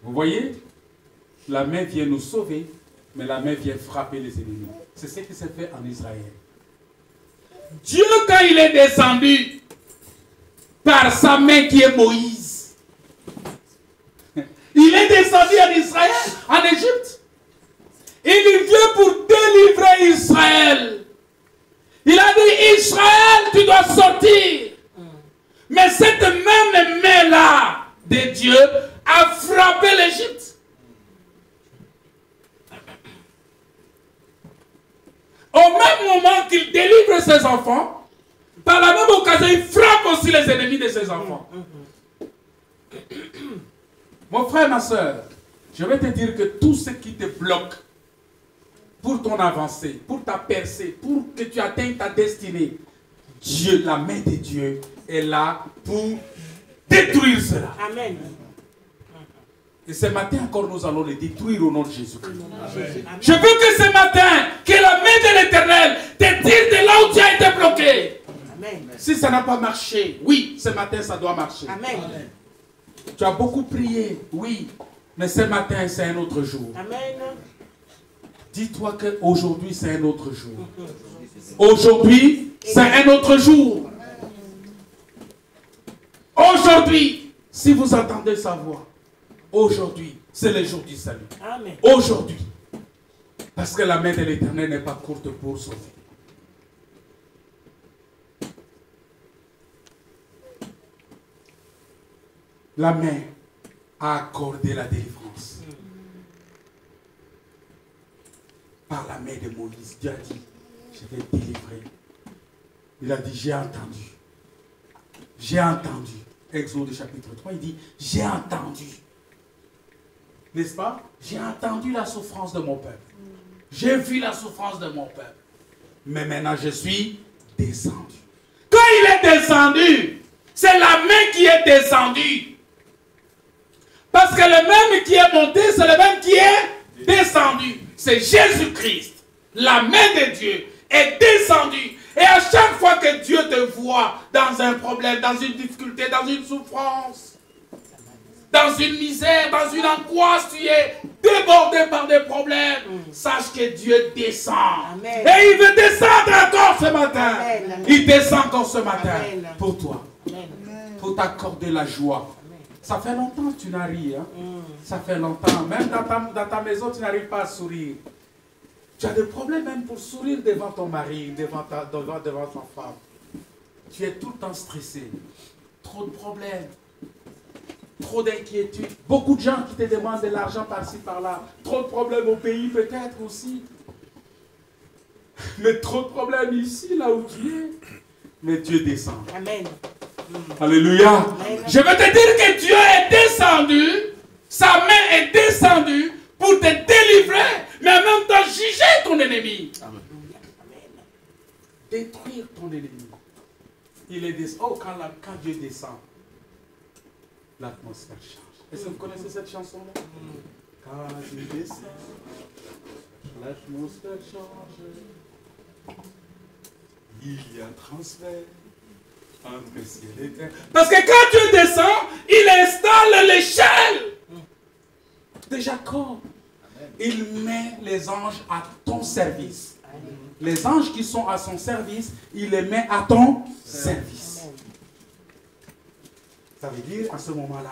Vous voyez, la main vient nous sauver, mais la main vient frapper les ennemis. C'est ce qui s'est fait en Israël. Dieu, quand il est descendu par sa main qui est Moïse, il est descendu en Israël, en Égypte. Il vient pour délivrer Israël. Il a dit, Israël, tu dois sortir. Mais cette même main-là de Dieu a frappé l'Égypte. Au même moment qu'il délivre ses enfants, par la même occasion, il frappe aussi les ennemis de ses enfants. Mon frère, ma soeur, je vais te dire que tout ce qui te bloque pour ton avancée, pour ta percée, pour que tu atteignes ta destinée, Dieu, la main de Dieu est là pour détruire cela. Amen. Et ce matin encore, nous allons les détruire au nom de Jésus. Je veux que ce matin, que la main de l'Éternel te tire de là où tu as été bloqué. Amen. Si ça n'a pas marché, oui, ce matin, ça doit marcher. Amen. Tu as beaucoup prié, oui, mais ce matin, c'est un autre jour. Amen. Dis-toi qu'aujourd'hui, c'est un autre jour. Aujourd'hui, c'est un autre jour. Aujourd'hui, si vous entendez sa voix, Aujourd'hui, c'est le jour du salut. Amen. Aujourd'hui. Parce que la main de l'Éternel n'est pas courte pour sauver. La main a accordé la délivrance. Par la main de Moïse, Dieu a dit, je vais délivrer. Il a dit, j'ai entendu. J'ai entendu. Exode chapitre 3, il dit, j'ai entendu. N'est-ce pas? J'ai entendu la souffrance de mon peuple. J'ai vu la souffrance de mon peuple. Mais maintenant, je suis descendu. Quand il est descendu, c'est la main qui est descendue. Parce que le même qui est monté, c'est le même qui est descendu. C'est Jésus-Christ. La main de Dieu est descendue. Et à chaque fois que Dieu te voit dans un problème, dans une difficulté, dans une souffrance, dans une misère, dans une angoisse, tu es débordé par des problèmes, sache que Dieu descend. Amen. Et il veut descendre encore ce matin. Amen. Il descend encore ce matin. Amen. Pour toi. Amen. Pour t'accorder la joie. Ça fait longtemps que tu n'as ri. Hein? Ça fait longtemps. Même dans ta maison, tu n'arrives pas à sourire. Tu as des problèmes même pour sourire devant ton mari, devant ton femme. Tu es tout le temps stressé. Trop de problèmes. Trop d'inquiétudes. Beaucoup de gens qui te demandent de l'argent par-ci, par-là. Trop de problèmes au pays peut-être aussi. Mais trop de problèmes ici, là où tu es. Mais Dieu descend. Amen. Alléluia. Amen. Je veux te dire que Dieu est descendu. Sa main est descendue pour te délivrer. Mais en même temps juger ton ennemi. Amen. Détruire ton ennemi. Il est descendu. Oh, quand Dieu descend, l'atmosphère change. Est-ce que vous connaissez cette chanson-là? Quand Dieu descend, l'atmosphère change. Il y a transfert entre ciel et terre. Parce que quand Dieu descend, il installe l'échelle de Jacob. Il met les anges à ton service. Les anges qui sont à son service, il les met à ton service. Ça veut dire, à ce moment-là,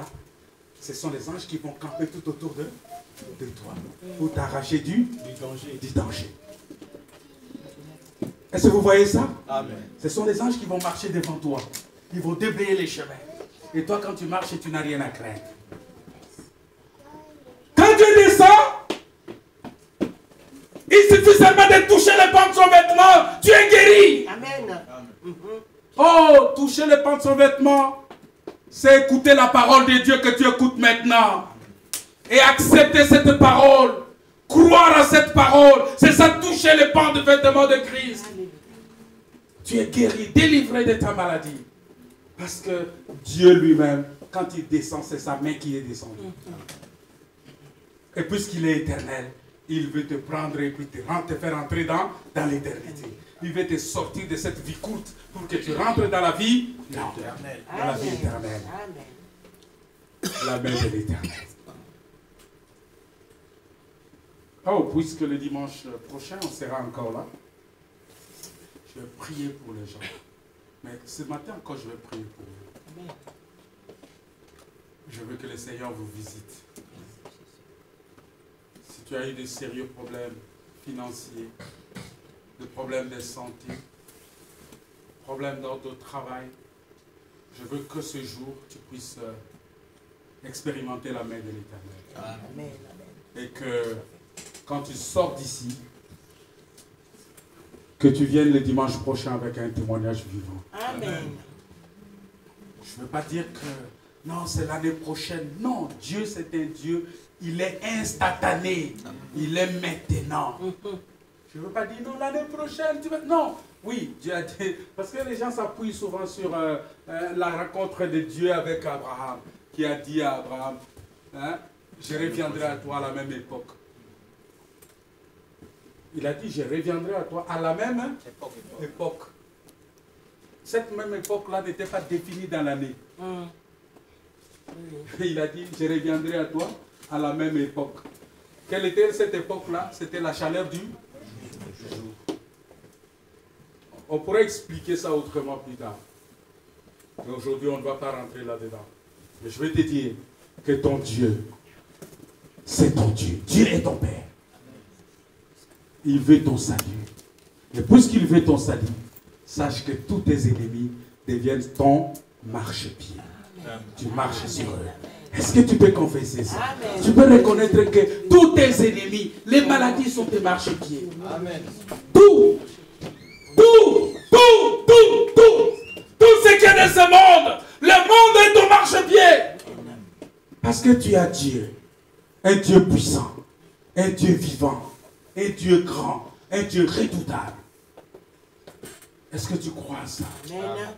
ce sont les anges qui vont camper tout autour de toi pour t'arracher du danger. Est-ce que vous voyez ça? Amen. Ce sont les anges qui vont marcher devant toi. Ils vont déblayer les chemins. Et toi, quand tu marches, tu n'as rien à craindre. Quand Dieu descend, il suffit seulement de toucher le pan de son vêtement. Tu es guéri. Amen. Oh, toucher le pan de son vêtement, c'est écouter la parole de Dieu que tu écoutes maintenant. Et accepter cette parole. Croire à cette parole. C'est ça, toucher le pan de vêtement de Christ. Tu es guéri, délivré de ta maladie. Parce que Dieu lui-même, quand il descend, c'est sa main qui est descendue. Et puisqu'il est éternel, il veut te prendre et puis te faire entrer dans l'éternité. Il veut te sortir de cette vie courte pour que tu rentres dans la vie éternelle. Dans la vie éternelle. La main de l'éternel. Oh, puisque le dimanche prochain, on sera encore là. Je vais prier pour les gens. Mais ce matin encore, je vais prier pour vous. Je veux que le Seigneur vous visite. Si tu as eu de sérieux problèmes financiers, des problèmes de santé, problèmes d'ordre de travail, je veux que ce jour, tu puisses expérimenter la main de l'Éternel. Amen. Et que quand tu sors d'ici, que tu viennes le dimanche prochain avec un témoignage vivant. Amen. Je ne veux pas dire que non, c'est l'année prochaine. Non, Dieu c'est un Dieu, il est instantané. Il est maintenant. Je ne veux pas dire non, l'année prochaine, tu vas... Non, oui, Dieu a dit, parce que les gens s'appuient souvent sur la rencontre de Dieu avec Abraham, qui a dit à Abraham, hein, je reviendrai à toi à la même époque. Il a dit, je reviendrai à toi à la même époque. Cette même époque-là n'était pas définie dans l'année. Il a dit, je reviendrai à toi à la même époque. Quelle était cette époque-là? C'était la chaleur du jour. On pourrait expliquer ça autrement plus tard. Mais aujourd'hui, on ne va pas rentrer là-dedans. Mais je vais te dire que ton Dieu c'est ton Dieu. Dieu est ton Père. Il veut ton salut. Et puisqu'il veut ton salut, sache que tous tes ennemis deviennent ton marchepied. Tu marches sur eux. Est-ce que tu peux confesser ça? Amen. Tu peux reconnaître que tous tes ennemis, les maladies sont tes marchepieds. Amen. Tout ce qui est de ce monde, le monde est ton marchepied. Parce que tu as Dieu, un Dieu puissant, un Dieu vivant, un Dieu grand, un Dieu redoutable. Est-ce que tu crois à ça? Amen.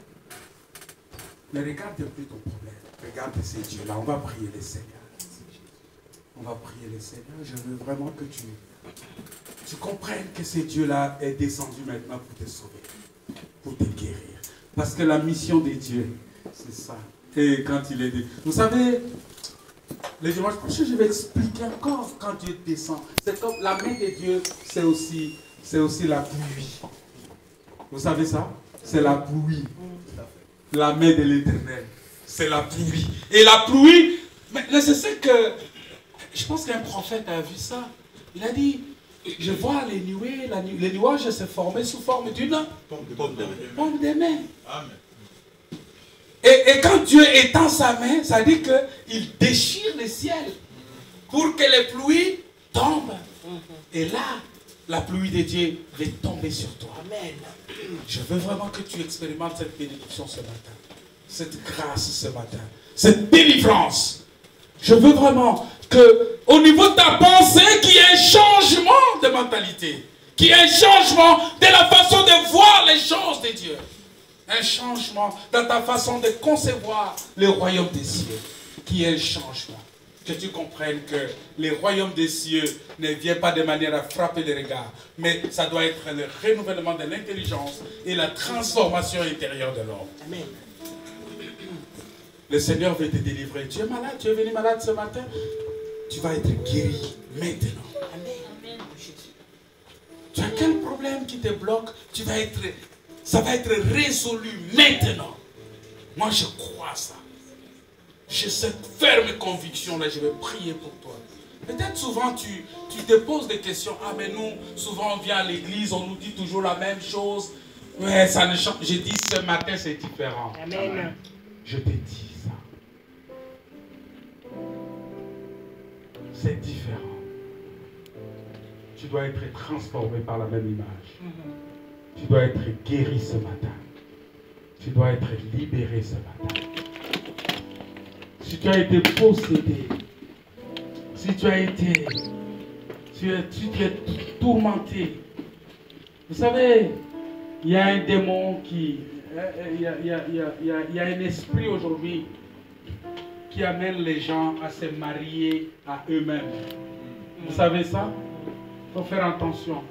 Mais regarde plus ton problème. Regarde ces dieux-là. On va prier le Seigneur. On va prier le Seigneur. Je veux vraiment que tu comprennes que ce Dieu-là est descendu maintenant pour te sauver, pour te guérir. Parce que la mission des dieux, c'est ça. Et quand il est dit, vous savez, le dimanche prochain, je vais expliquer encore quand Dieu descend. C'est comme la main de Dieu, c'est aussi la pluie. Vous savez ça? C'est la pluie. La main de l'Éternel, c'est la pluie. Et la pluie, mais c'est ce que, je pense qu'un prophète a vu ça. Il a dit, je vois les nuées, les nuages se former sous forme d'une paume de main. Amen. Et quand Dieu étend sa main, ça dit qu'il déchire le ciel pour que les pluies tombent. Et là, la pluie de Dieu va tomber sur toi. Amen. Je veux vraiment que tu expérimentes cette bénédiction ce matin. Cette grâce ce matin. Cette délivrance. Je veux vraiment qu'au niveau de ta pensée, qu'il y ait un changement de mentalité. Qu'il y ait un changement de la façon de voir les choses de Dieu. Un changement dans ta façon de concevoir le royaume des cieux. Qu'il y ait un changement. Que tu comprennes que les royaumes des cieux ne viennent pas de manière à frapper les regards, mais ça doit être le renouvellement de l'intelligence et la transformation intérieure de l'homme. Amen. Le Seigneur veut te délivrer. Tu es malade, tu es venu malade ce matin, tu vas être guéri maintenant. Amen. Tu as quel problème qui te bloque, ça va être résolu maintenant. Moi je crois ça. J'ai cette ferme conviction-là, je vais prier pour toi. Peut-être souvent tu te poses des questions. Ah mais nous, souvent on vient à l'église, on nous dit toujours la même chose. Ouais, ça ne change. J'ai dit ce matin c'est différent. Amen. Je te dis ça. C'est différent. Tu dois être transformé par la même image. Tu dois être guéri ce matin. Tu dois être libéré ce matin. Si tu as été possédé, si tu as été, tu es tourmenté. Vous savez, il y a un démon qui, il y a un esprit aujourd'hui qui amène les gens à se marier à eux-mêmes. Vous savez ça? Il faut faire attention.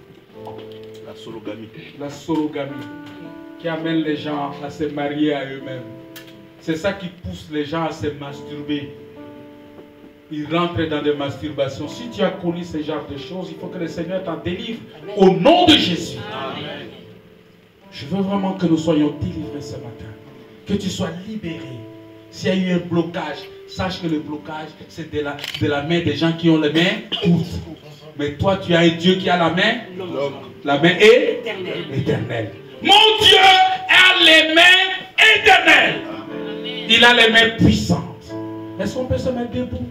La sologamie. La sologamie qui amène les gens à se marier à eux-mêmes. C'est ça qui pousse les gens à se masturber. Ils rentrent dans des masturbations. Si tu as connu ce genre de choses, il faut que le Seigneur t'en délivre. Amen. Au nom de Jésus. Amen. Je veux vraiment que nous soyons délivrés ce matin. Que tu sois libéré. S'il y a eu un blocage, sache que le blocage, c'est de la main des gens qui ont les mains courtes. Mais toi, tu as un Dieu qui a la main. La main est éternelle. Mon Dieu a les mains éternelles. Il a les mains puissantes. Est-ce qu'on peut se mettre debout?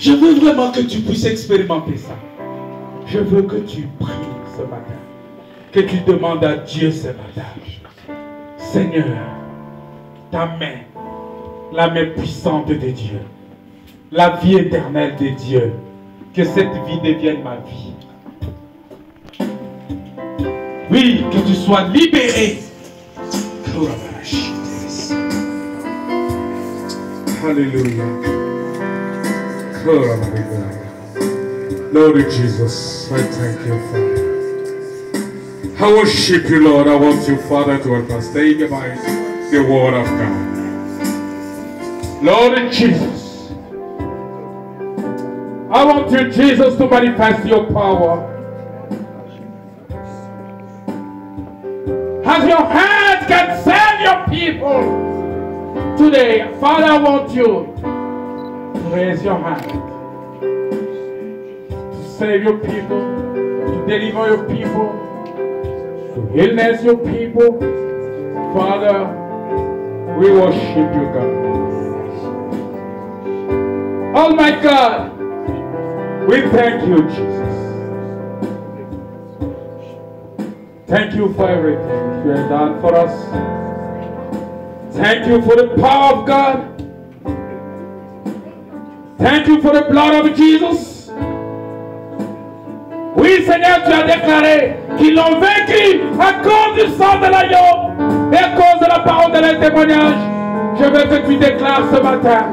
Je veux vraiment que tu puisses expérimenter ça. Je veux que tu pries ce matin. Que tu demandes à Dieu ce matin. Seigneur, ta main, la main puissante de Dieu, la vie éternelle de Dieu, que cette vie devienne ma vie. Oui, que tu sois libéré. Hallelujah. Lord Jesus, I thank you, Father. I worship you, Lord. I want you, Father, to help us take by the word of God. Lord Jesus, I want you, Jesus, to manifest your power. As your hand can save your people today, Father, I want you to raise your hand save your people, to deliver your people, to healness your people. Father, we worship you, God. Oh my God, we thank you, Jesus. Thank you for everything you have done for us. Thank you for the power of God. Thank you for the blood of Jesus. Oui, Seigneur, tu as déclaré qu'ils l'ont vaincu à cause du sang de l'agneau et à cause de la parole de leur témoignage. Je veux que tu déclares ce matin,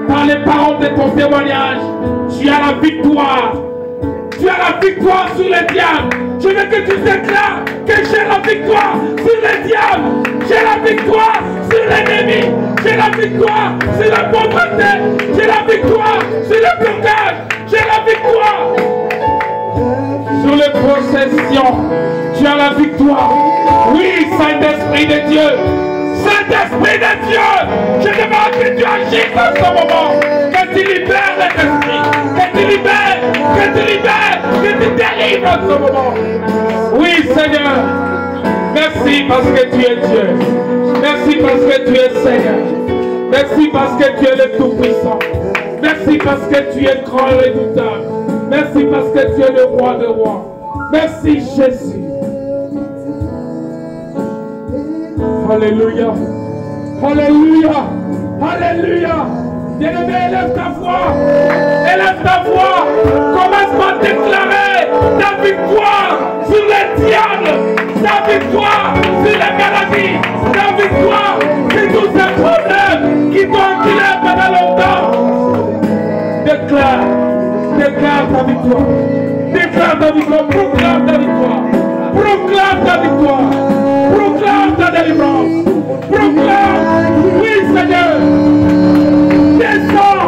par les paroles de ton témoignage, tu as la victoire. Tu as la victoire sur les diables. Je veux que tu déclares que j'ai la victoire sur les diables. J'ai la victoire sur l'ennemi. J'ai la victoire sur la pauvreté. J'ai la victoire sur le blocage. J'ai la victoire sur les possessions. Tu as la victoire. Oui, Saint-Esprit de Dieu. Saint-Esprit de Dieu, je demande que tu agisses en ce moment, que tu libères les esprits, que tu libères, que tu libères, que tu délivres en ce moment. Oui, Seigneur, merci parce que tu es Dieu. Merci parce que tu es Seigneur. Merci parce que tu es le Tout-Puissant. Merci parce que tu es grand et redoutable. Merci parce que tu es le roi des rois. Merci Jésus. Alléluia. Alléluia. Alléluia. Bien-aimé, élève ta voix. Élève ta voix. Commence par déclarer ta victoire sur les diables. Ta victoire sur les maladies. Ta victoire sur tous ces problèmes qui t'ont enculé pendant longtemps. Déclare. Déclare ta victoire. Déclare ta victoire. Proclame ta victoire. Proclame ta victoire. Proclame ta délivrance. Proclame. Oui, Seigneur. Descends.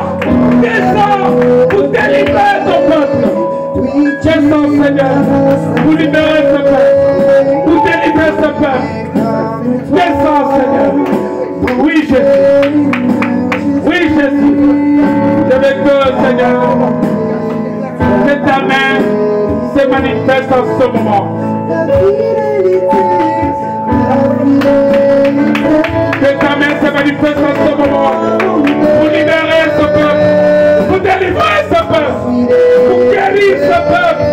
Descends pour délivrer ton peuple. Descends, Seigneur. Pour libérer ce peuple. Pour délivrer ce peuple. Descends, Seigneur. Oui, Jésus. Oui, Jésus. Je veux que, Seigneur, que ta main se manifeste en ce moment. Que ta main se manifeste en ce moment pour libérer ce peuple, pour délivrer ce peuple, pour guérir ce peuple.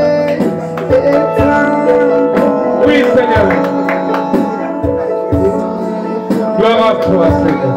Oui, Seigneur. Gloire à toi, Seigneur.